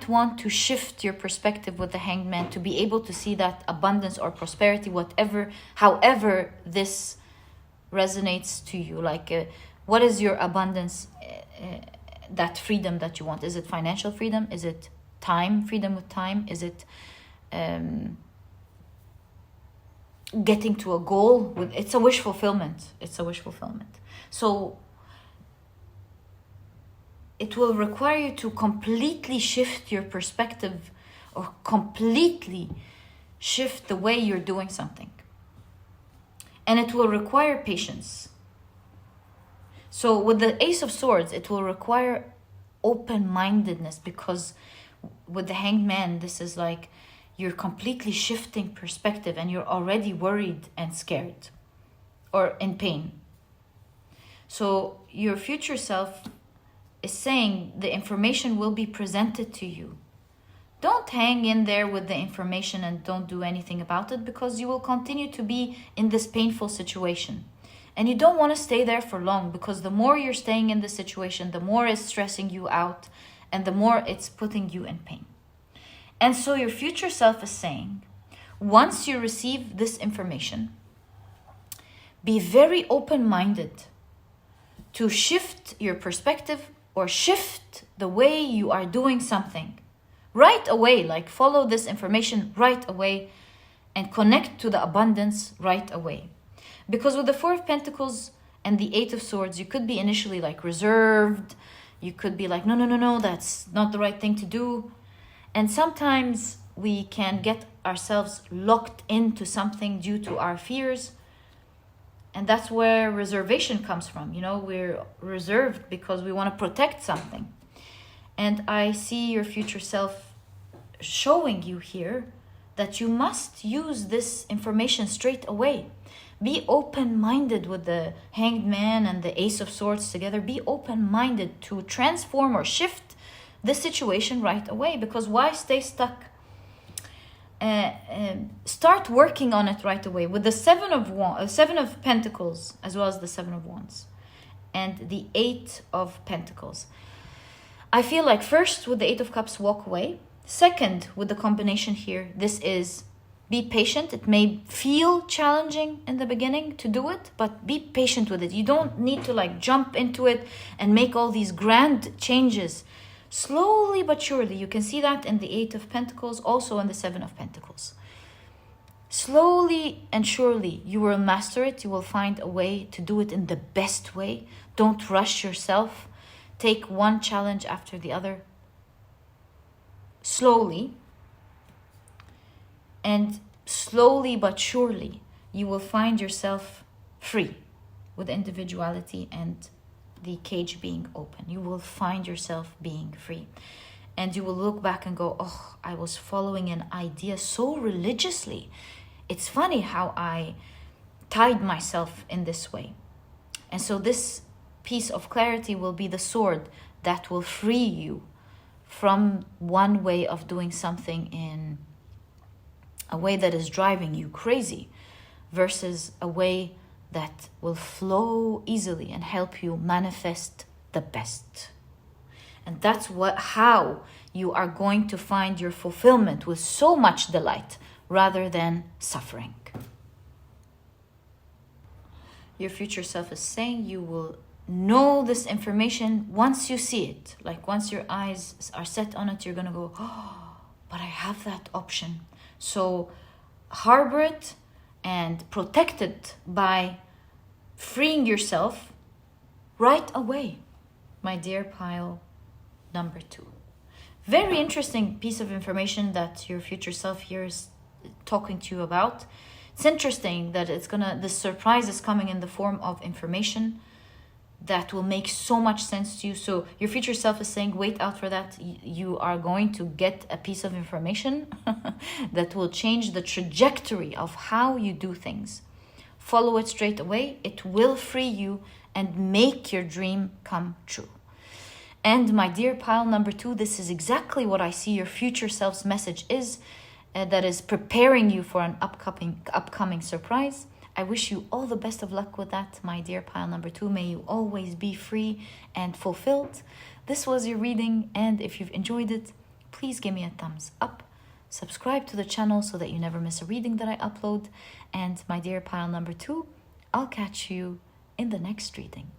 want to shift your perspective with the Hanged Man to be able to see that abundance or prosperity, however this resonates to you. Like, what is your abundance, that freedom that you want? Is it financial freedom? Is it time, freedom with time? Is it getting to a goal? It's a wish fulfillment. So it will require you to completely shift your perspective, or completely shift the way you're doing something. And it will require patience. So with the Ace of Swords, it will require open-mindedness, because with the Hanged Man, this is like you're completely shifting perspective and you're already worried and scared or in pain. So your future self is saying the information will be presented to you. Don't hang in there with the information and don't do anything about it, because you will continue to be in this painful situation. And you don't want to stay there for long, because the more you're staying in the situation, the more it's stressing you out and the more it's putting you in pain. And so your future self is saying, once you receive this information, be very open-minded to shift your perspective or shift the way you are doing something right away. Like follow this information right away and connect to the abundance right away. Because with the Four of Pentacles and the Eight of Swords, you could be initially like reserved. You could be like, no, that's not the right thing to do. And sometimes we can get ourselves locked into something due to our fears. And that's where reservation comes from. You know, we're reserved because we want to protect something. And I see your future self showing you here that you must use this information straight away. Be open-minded with the Hanged Man and the Ace of Swords together. Be open-minded to transform or shift the situation right away, because why stay stuck? Start working on it right away with the Seven of Pentacles, as well as the Seven of Wands and the Eight of Pentacles. I feel like first with the Eight of Cups, walk away. Second, with the combination here, this is be patient. It may feel challenging in the beginning to do it, but be patient with it. You don't need to like jump into it and make all these grand changes. Slowly but surely, you can see that in the Eight of Pentacles, also in the Seven of Pentacles. Slowly and surely, you will master it. You will find a way to do it in the best way. Don't rush yourself. Take one challenge after the other. Slowly. And slowly but surely, you will find yourself free with individuality and the cage being open. You will find yourself being free. And you will look back and go, oh, I was following an idea so religiously. It's funny how I tied myself in this way. And so this piece of clarity will be the sword that will free you from one way of doing something in a way that is driving you crazy versus a way that will flow easily and help you manifest the best. And that's how you are going to find your fulfillment with so much delight rather than suffering. Your future self is saying you will know this information once you see it. Like once your eyes are set on it, you're going to go, oh, but I have that option. So harbor it and protect it by freeing yourself right away, my dear pile number 2. Very interesting piece of information that your future self here is talking to you about. It's interesting that the surprise is coming in the form of information that will make so much sense to you. So your future self is saying, wait out for that. You are going to get a piece of information that will change the trajectory of how you do things. Follow it straight away. It will free you and make your dream come true. And my dear pile number 2, this is exactly what I see your future self's message is, that is preparing you for an upcoming surprise. I wish you all the best of luck with that, my dear pile number 2. May you always be free and fulfilled. This was your reading, and if you've enjoyed it, please give me a thumbs up. Subscribe to the channel so that you never miss a reading that I upload. And my dear pile number 2, I'll catch you in the next reading.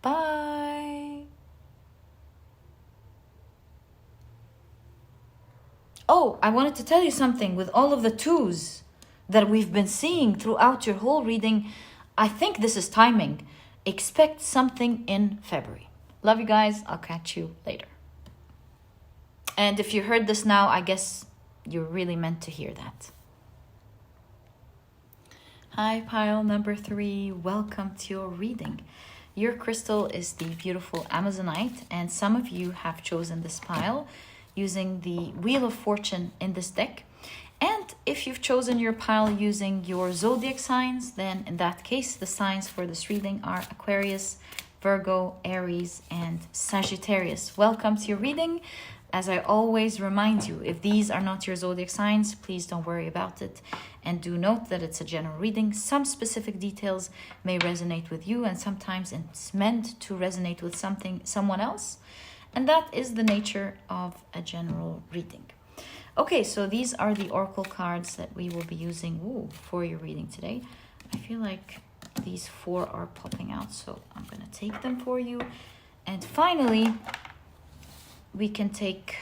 Bye. Oh, I wanted to tell you something. With all of the 2s that we've been seeing throughout your whole reading, I think this is timing. Expect something in February. Love you guys. I'll catch you later. And if you heard this now, I guess you're really meant to hear that. Hi, pile number 3. Welcome to your reading. Your crystal is the beautiful Amazonite, and some of you have chosen this pile using the Wheel of Fortune in this deck. And if you've chosen your pile using your zodiac signs, then in that case, the signs for this reading are Aquarius, Virgo, Aries, and Sagittarius. Welcome to your reading. As I always remind you, if these are not your zodiac signs, please don't worry about it. And do note that it's a general reading. Some specific details may resonate with you, and sometimes it's meant to resonate with someone else. And that is the nature of a general reading. Okay, so these are the oracle cards that we will be using for your reading today. I feel like these 4 are popping out, so I'm going to take them for you. And finally, we can take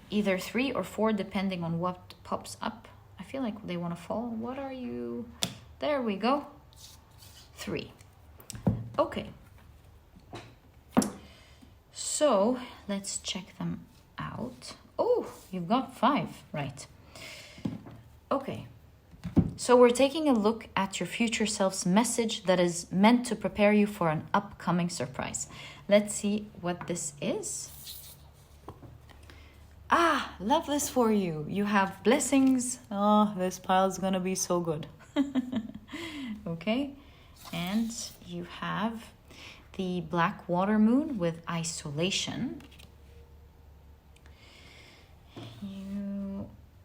either 3 or 4 depending on what pops up. I feel like they want to fall. What are you? There we go. 3. Okay. So let's check them out. Oh, you've got 5, right? Okay. So we're taking a look at your future self's message that is meant to prepare you for an upcoming surprise. Let's see what this is. Ah, love this for you. You have blessings. Oh, this pile is going to be so good. Okay. And you have the black water moon with isolation.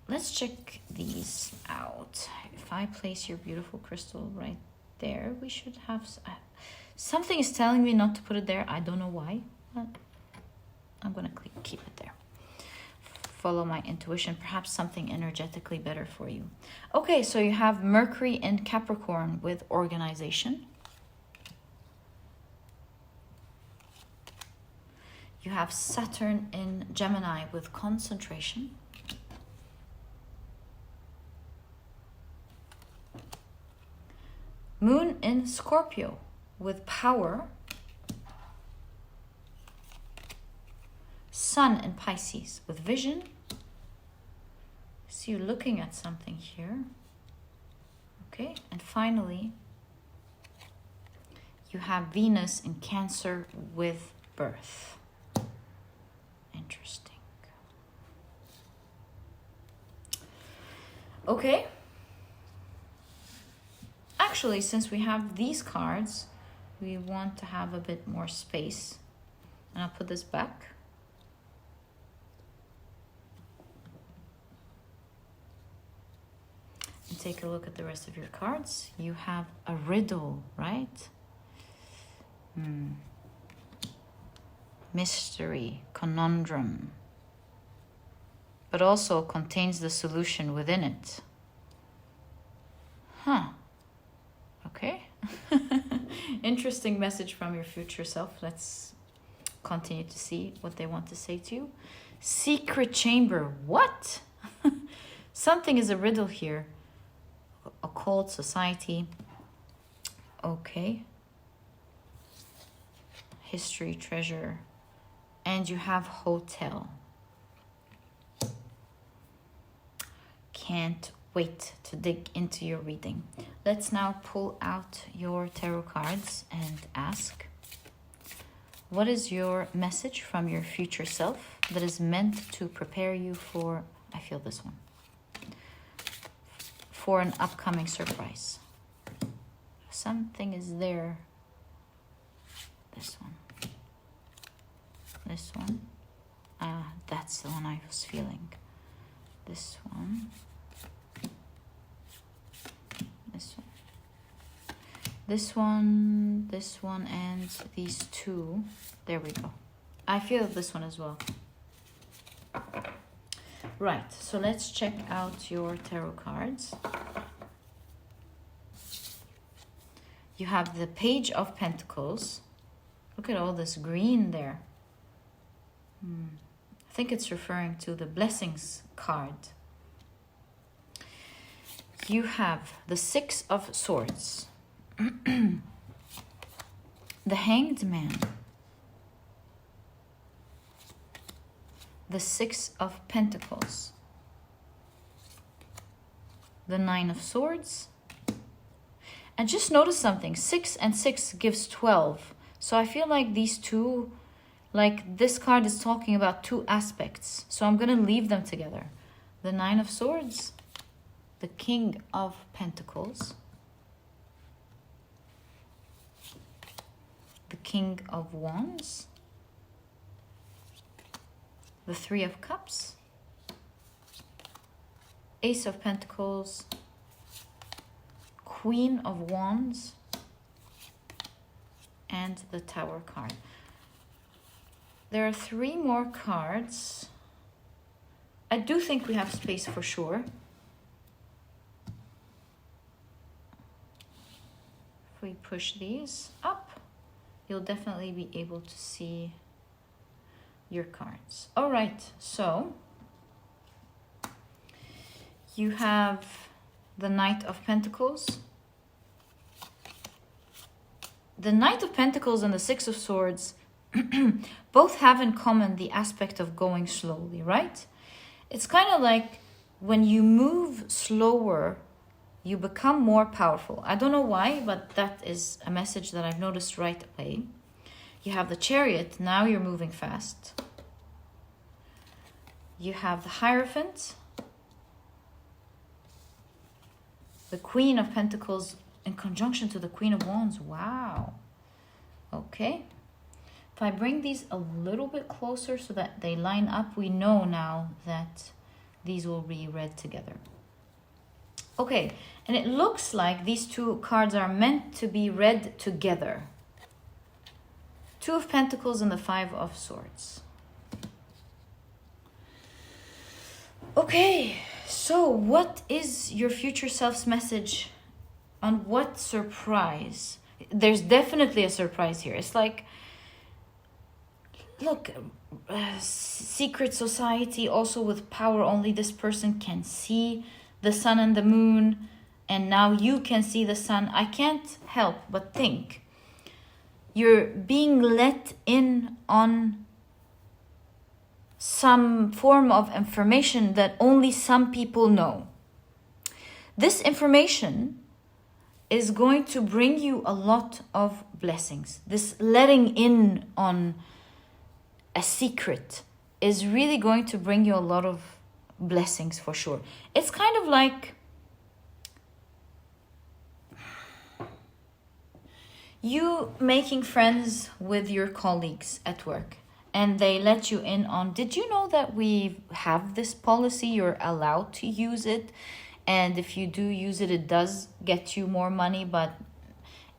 Let's check these out. If I place your beautiful crystal right there, we should have... something is telling me not to put it there. I don't know why, but I'm going to keep it there. Follow my intuition. Perhaps something energetically better for you. Okay, so you have Mercury in Capricorn with organization. You have Saturn in Gemini with concentration. Moon in Scorpio with power. Sun in Pisces with vision. So you're looking at something here. Okay, and finally, you have Venus in Cancer with birth. Interesting. Okay. Actually, since we have these cards, we want to have a bit more space. And I'll put this back. And take a look at the rest of your cards. You have a riddle, right? Mystery, conundrum. But also contains the solution within it. Huh. Okay. Interesting message from your future self. Let's continue to see what they want to say to you. Secret chamber. What? Something is a riddle here. Occult society. Okay. history, treasure, and you have hotel. Can't wait to dig into your reading. Let's now pull out your tarot cards and ask, what is your message from your future self that is meant to prepare you for, I feel this one, for an upcoming surprise? Something is there. This one. This one. That's the one I was feeling. This one. This one. This one, this one, and these two. There we go. I feel this one as well. Right, so let's check out your tarot cards. You have the Page of Pentacles. Look at all this green there. I think it's referring to the Blessings card. You have the Six of Swords. The Hanged Man. The Six of Pentacles. The Nine of Swords. And just notice something. 6 and 6 gives 12. So I feel like these two, like this card is talking about two aspects. So I'm going to leave them together. The Nine of Swords. The King of Pentacles. The King of Wands. The Three of Cups. Ace of Pentacles. Queen of Wands. And the Tower card. There are 3 more cards. I do think we have space for sure. If we push these up, you'll definitely be able to see your cards. All right, so you have the Knight of Pentacles. The Knight of Pentacles and the Six of Swords both have in common the aspect of going slowly, right? It's kind of like when you move slower, you become more powerful. I don't know why, but that is a message that I've noticed right away. You have the Chariot, now you're moving fast. You have the Hierophant, the Queen of Pentacles in conjunction to the Queen of Wands. Wow. Okay. If I bring these a little bit closer so that they line up, we know now that these will be read together. Okay, and it looks like these two cards are meant to be read together. Two of Pentacles and the Five of Swords. Okay, so what is your future self's message on what surprise? There's definitely a surprise here. It's like, look, secret society, also with power, only this person can see the sun and the moon, and now you can see the sun. I can't help but think you're being let in on some form of information that only some people know. This information is going to bring you a lot of blessings. This letting in on a secret is really going to bring you a lot of blessings for sure. It's kind of like you making friends with your colleagues at work, and they let you in on, did you know that we have this policy, you're allowed to use it, and if you do use it, it does get you more money, but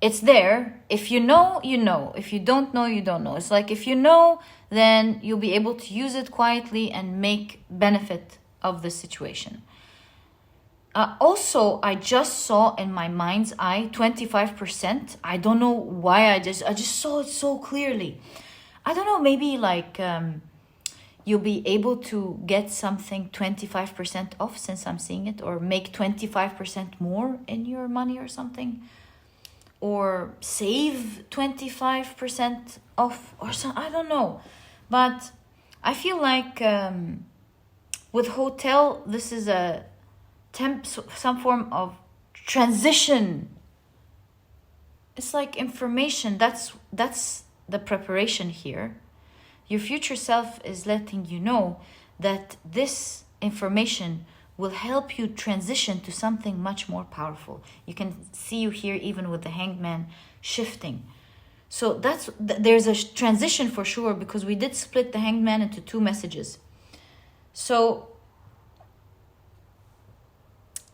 it's there. If you know, you know. If you don't know, you don't know. It's like if you know, then you'll be able to use it quietly and make benefit of the situation. Also, I just saw in my mind's eye 25%. I don't know why I just saw it so clearly. I don't know, maybe like you'll be able to get something 25% off since I'm seeing it, or make 25% more in your money or something. or save 25% off or so, I don't know. But I feel like with hotel, this is a some form of transition. It's like information. That's the preparation here. Your future self is letting you know that this information will help you transition to something much more powerful. You can see you here even with the Hanged Man shifting. So there's a transition for sure, because we did split the Hanged Man into 2 messages. So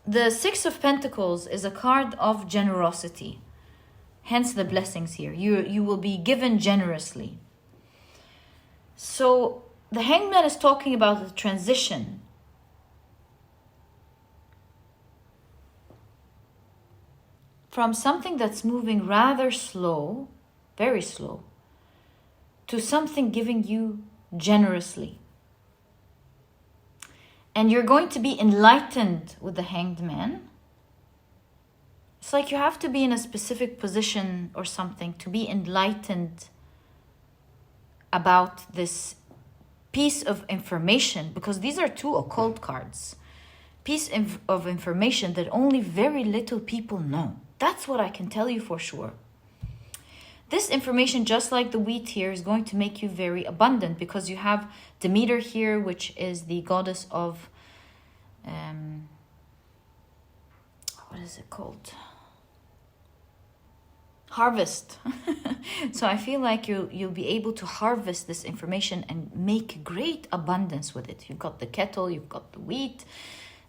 the 6 of Pentacles is a card of generosity. Hence the blessings here. You will be given generously. So the Hanged Man is talking about the transition. From something that's moving rather slow, very slow, to something giving you generously. And you're going to be enlightened with the Hanged Man. It's like you have to be in a specific position or something to be enlightened about this piece of information, because these are 2 occult cards. Piece of information that only very little people know. That's what I can tell you for sure. This information, just like the wheat here, is going to make you very abundant, because you have Demeter here, which is the goddess of, what is it called? Harvest. So I feel like you'll be able to harvest this information and make great abundance with it. You've got the kettle, you've got the wheat.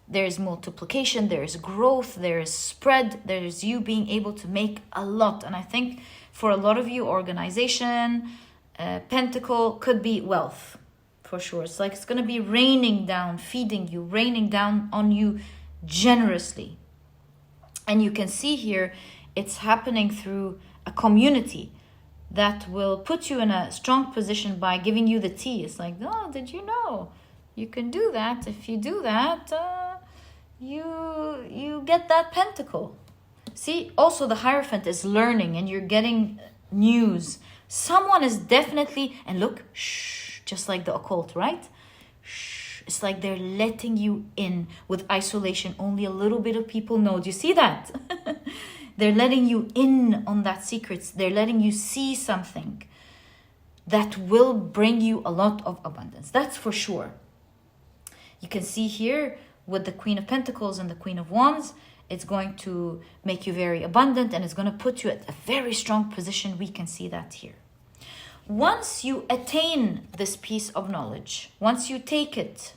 There's multiplication, there's growth, there's spread, there's you being able to make a lot. And I think for a lot of you, organization, pentacle could be wealth, for sure. It's like it's going to be raining down, feeding you, raining down on you generously. And you can see here, it's happening through a community that will put you in a strong position by giving you the tea. It's like, oh, did you know? You can do that. If you do that, you get that pentacle. See, also the Hierophant is learning, and you're getting news. Someone is definitely, and look, shh, just like the occult, right? Shh. It's like they're letting you in with isolation. Only a little bit of people know. Do you see that? They're letting you in on that secrets. They're letting you see something that will bring you a lot of abundance. That's for sure. You can see here with the Queen of Pentacles and the Queen of Wands, it's going to make you very abundant, and it's going to put you at a very strong position. We can see that here. Once you attain this piece of knowledge, once you take it,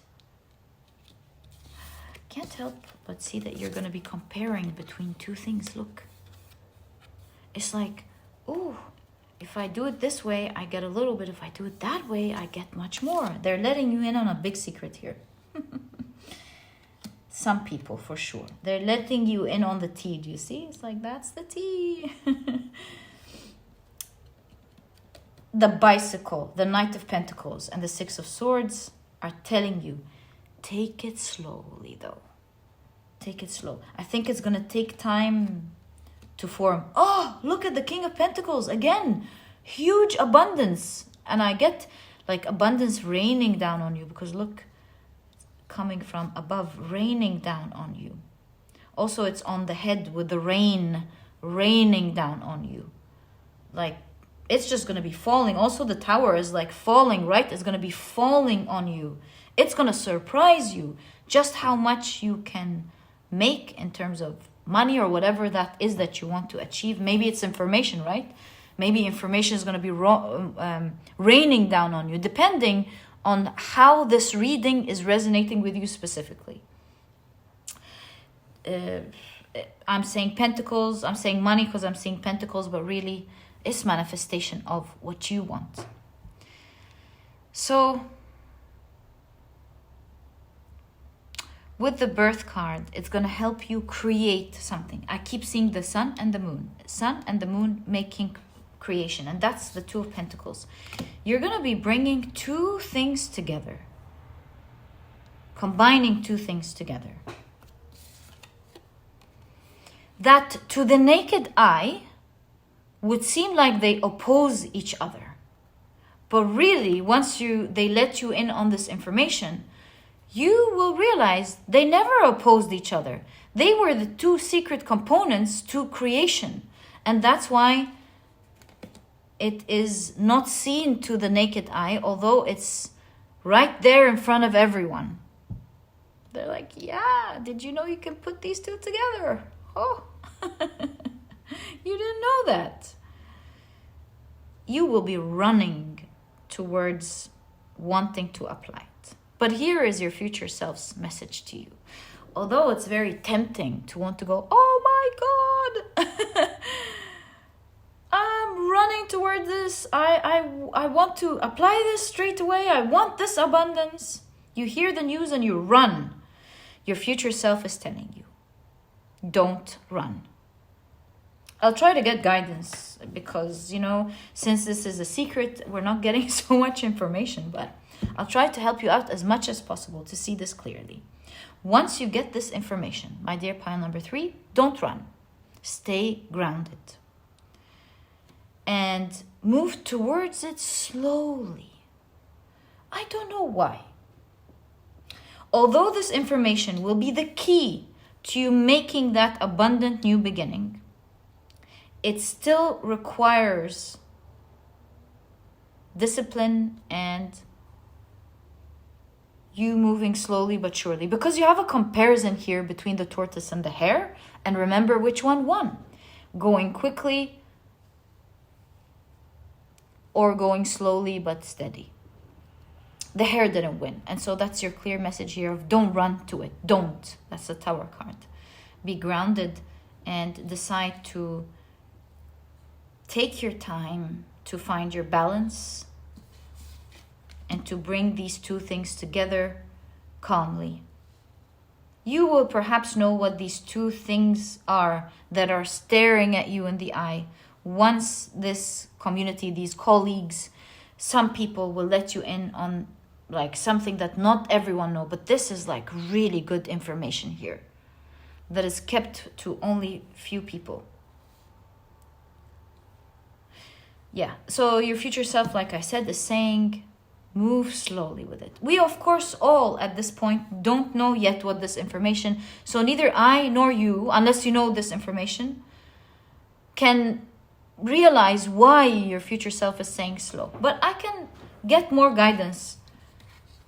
can't help but see that you're going to be comparing between 2 things. Look, it's like, oh, if I do it this way, I get a little bit. If I do it that way, I get much more. They're letting you in on a big secret here. Some people, for sure. They're letting you in on the tea. Do you see? It's like, that's the tea. The bicycle, the Knight of Pentacles, and the 6 of Swords are telling you, take it slowly, though. Take it slow. I think it's going to take time to form. Oh, look at the King of Pentacles. Again, huge abundance. And I get like abundance raining down on you, because look, coming from above, raining down on you. Also, it's on the head with the rain raining down on you. Like, it's just going to be falling. Also, the tower is like falling, right? It's going to be falling on you. It's going to surprise you just how much you can make in terms of money or whatever that is that you want to achieve. Maybe it's information, right? Maybe information is going to be raining down on you, depending on how this reading is resonating with you specifically. I'm saying pentacles, I'm saying money because I'm seeing pentacles, but really it's manifestation of what you want. So with the birth card, it's going to help you create something. I keep seeing the sun and the moon. Sun and the moon making creation. And that's the 2 of Pentacles. You're going to be bringing 2 things together. Combining 2 things together. That to the naked eye would seem like they oppose each other. But really, once they let you in on this information, you will realize they never opposed each other. They were the two secret components to creation. And that's why it is not seen to the naked eye, although it's right there in front of everyone. They're like, yeah, did you know you can put these two together? Oh, you didn't know that. You will be running towards wanting to apply it. But here is your future self's message to you. Although it's very tempting to want to go, oh my God, I'm running toward this. I want to apply this straight away. I want this abundance. You hear the news and you run. Your future self is telling you, don't run. I'll try to get guidance because, since this is a secret, we're not getting so much information, but I'll try to help you out as much as possible to see this clearly. Once you get this information, my dear pile number 3, don't run. Stay grounded. And move towards it slowly. I don't know why. Although this information will be the key to you making that abundant new beginning, it still requires discipline and you moving slowly but surely. Because you have a comparison here between the tortoise and the hare. And remember which one won. Going quickly or going slowly but steady. The hare didn't win. And so that's your clear message here of don't run to it. Don't. That's the Tower card. Be grounded and decide to take your time to find your balance and to bring these two things together calmly. You will perhaps know what these two things are that are staring at you in the eye. Once this community, these colleagues, some people will let you in on like something that not everyone know, but this is like really good information here that is kept to only few people. Yeah, so your future self, like I said, is saying, move slowly with it. We, of course, all at this point don't know yet what this information, so neither I nor you, unless you know this information, can realize why your future self is saying slow. But I can get more guidance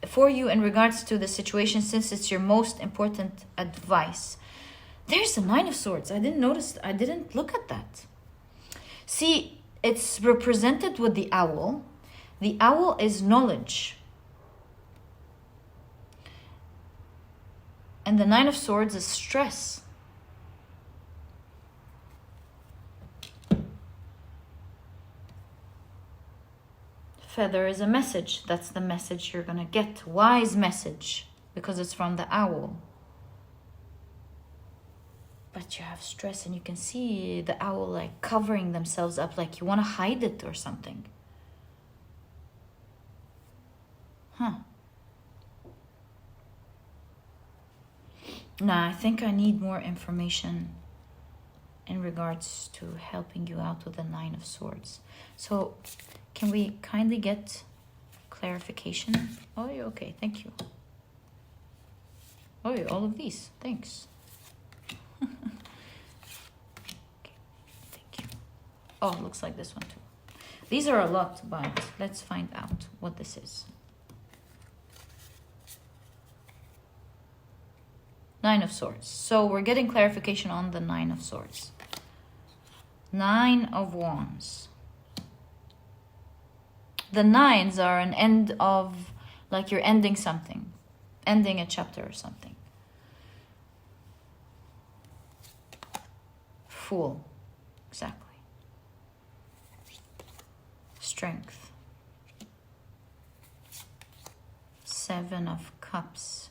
for you in regards to the situation since it's your most important advice. There's the 9 of Swords. I didn't look at that. See, it's represented with the owl. The owl is knowledge. And the 9 of Swords is stress. Feather is a message. That's the message you're going to get. Wise message, because it's from the owl. But you have stress and you can see the owl like covering themselves up like you want to hide it or something. Nah, I think I need more information in regards to helping you out with the 9 of Swords. So can we kindly get clarification? Oh, okay, thank you. Oh, all of these, thanks. Okay, thank you. Oh, looks like this one too. These are a lot, but let's find out what this is. 9 of Swords. So we're getting clarification on the 9 of Swords. 9 of Wands. The 9s are an end of, like you're ending something. Ending a chapter or something. Fool. Exactly. Strength. 7 of Cups.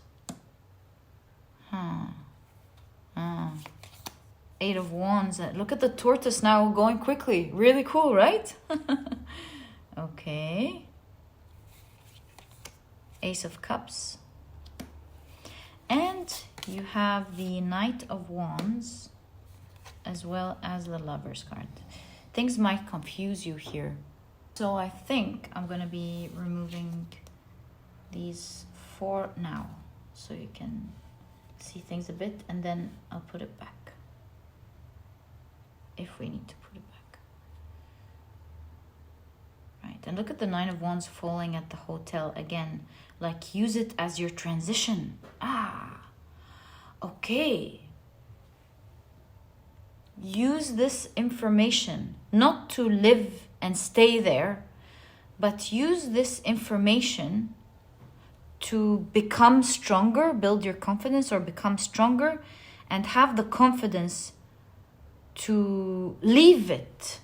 8 of Wands. Look at the tortoise now going quickly. Really cool, right? Okay. Ace of Cups. And you have the Knight of Wands as well as the Lover's card. things might confuse you here. So I think I'm going to be removing these 4 now, so you can see things a bit, and then I'll put it back if we need to put it back. Right, and look at the 9 of Wands falling at the hotel again. Like, use it as your transition. Okay. Use this information not to live and stay there, but use this information to become stronger, build your confidence or become stronger, and have the confidence to leave it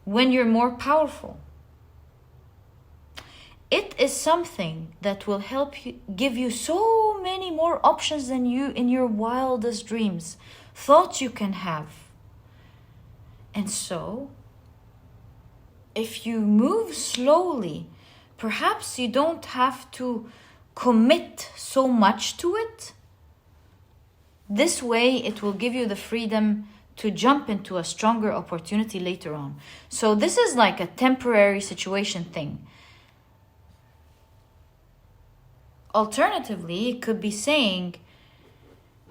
when you're more powerful. It is something that will help you, give you so many more options than you in your wildest dreams, thoughts you can have. And so, if you move slowly, perhaps you don't have to commit so much to it. This way, it will give you the freedom to jump into a stronger opportunity later on. So this is like a temporary situation thing. Alternatively, it could be saying,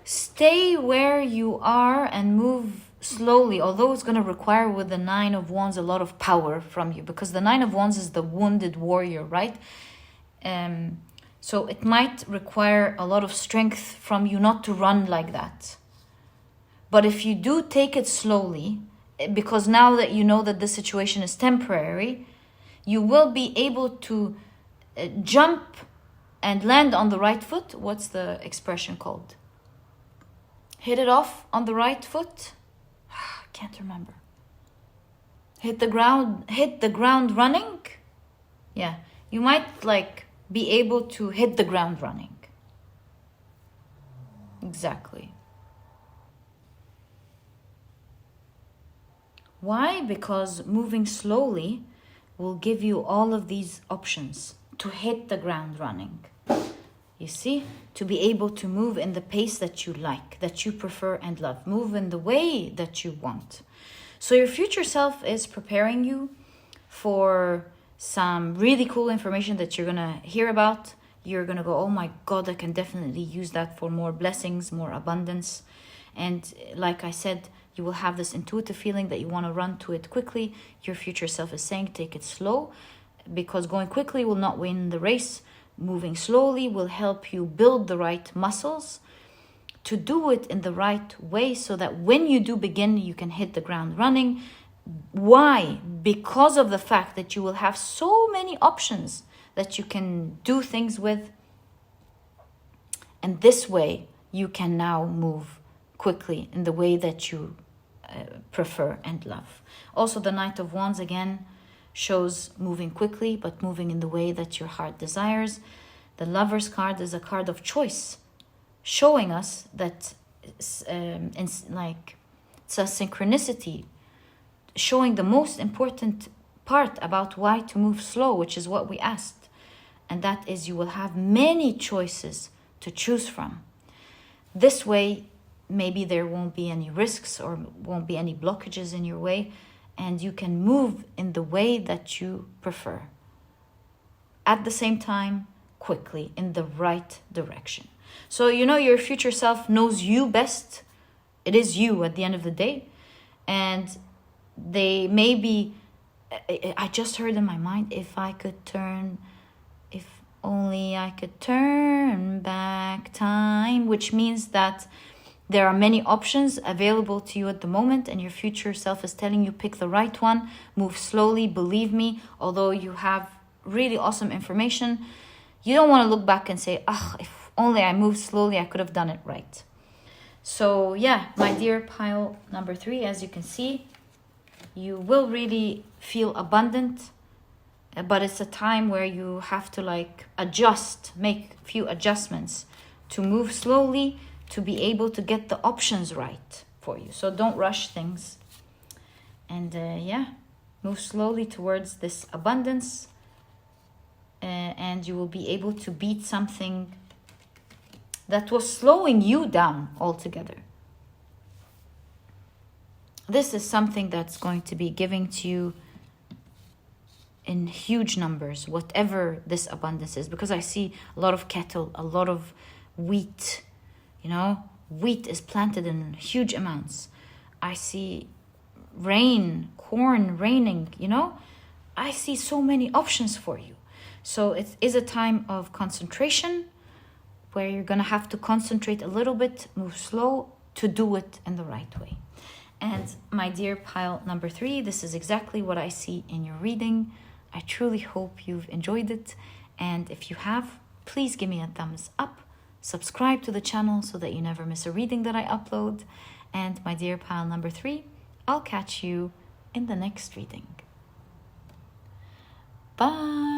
stay where you are and move slowly, although it's going to require with the 9 of Wands a lot of power from you, because the 9 of Wands is the wounded warrior, right? So it might require a lot of strength from you not to run like that. But if you do take it slowly, because now that you know that this situation is temporary, you will be able to jump and land on the right foot. What's the expression called? Hit it off on the right foot? Can't remember. Hit the ground running? Yeah, you might like be able to hit the ground running. Exactly. Why? Because moving slowly will give you all of these options to hit the ground running. You see? To be able to move in the pace that you like, that you prefer and love. Move in the way that you want. So your future self is preparing you for some really cool information that you're going to hear about. You're going to go, oh my God, I can definitely use that for more blessings, more abundance. And like I said, you will have this intuitive feeling that you want to run to it quickly. Your future self is saying, take it slow, because going quickly will not win the race. Moving slowly will help you build the right muscles to do it in the right way, so that when you do begin, you can hit the ground running. Why? Because of the fact that you will have so many options that you can do things with. And this way, you can now move quickly in the way that you prefer and love. Also, the Knight of Wands again shows moving quickly, but moving in the way that your heart desires. The Lover's card is a card of choice, showing us that it's a synchronicity, showing the most important part about why to move slow, which is what we asked. And that is, you will have many choices to choose from. This way, maybe there won't be any risks or won't be any blockages in your way, and you can move in the way that you prefer. At the same time, quickly, in the right direction. So, you know, your future self knows you best. It is you at the end of the day. And they may be, I just heard in my mind, if only I could turn back time, which means that there are many options available to you at the moment, and your future self is telling you, pick the right one, move slowly, believe me. Although you have really awesome information, you don't want to look back and say, if only I moved slowly, I could have done it right. So yeah, my dear pile number 3, as you can see, you will really feel abundant, but it's a time where you have to make a few adjustments to move slowly, to be able to get the options right for you. So don't rush things. And move slowly towards this abundance. And you will be able to beat something that was slowing you down altogether. this is something that's going to be giving to you in huge numbers, whatever this abundance is, because I see a lot of cattle, a lot of wheat, you know, wheat is planted in huge amounts. I see rain, corn raining, you know, I see so many options for you. So it is a time of concentration where you're going to have to concentrate a little bit, move slow to do it in the right way. And my dear pile number 3, this is exactly what I see in your reading. I truly hope you've enjoyed it. And if you have, please give me a thumbs up. Subscribe to the channel so that you never miss a reading that I upload. And my dear pile number 3, I'll catch you in the next reading. Bye.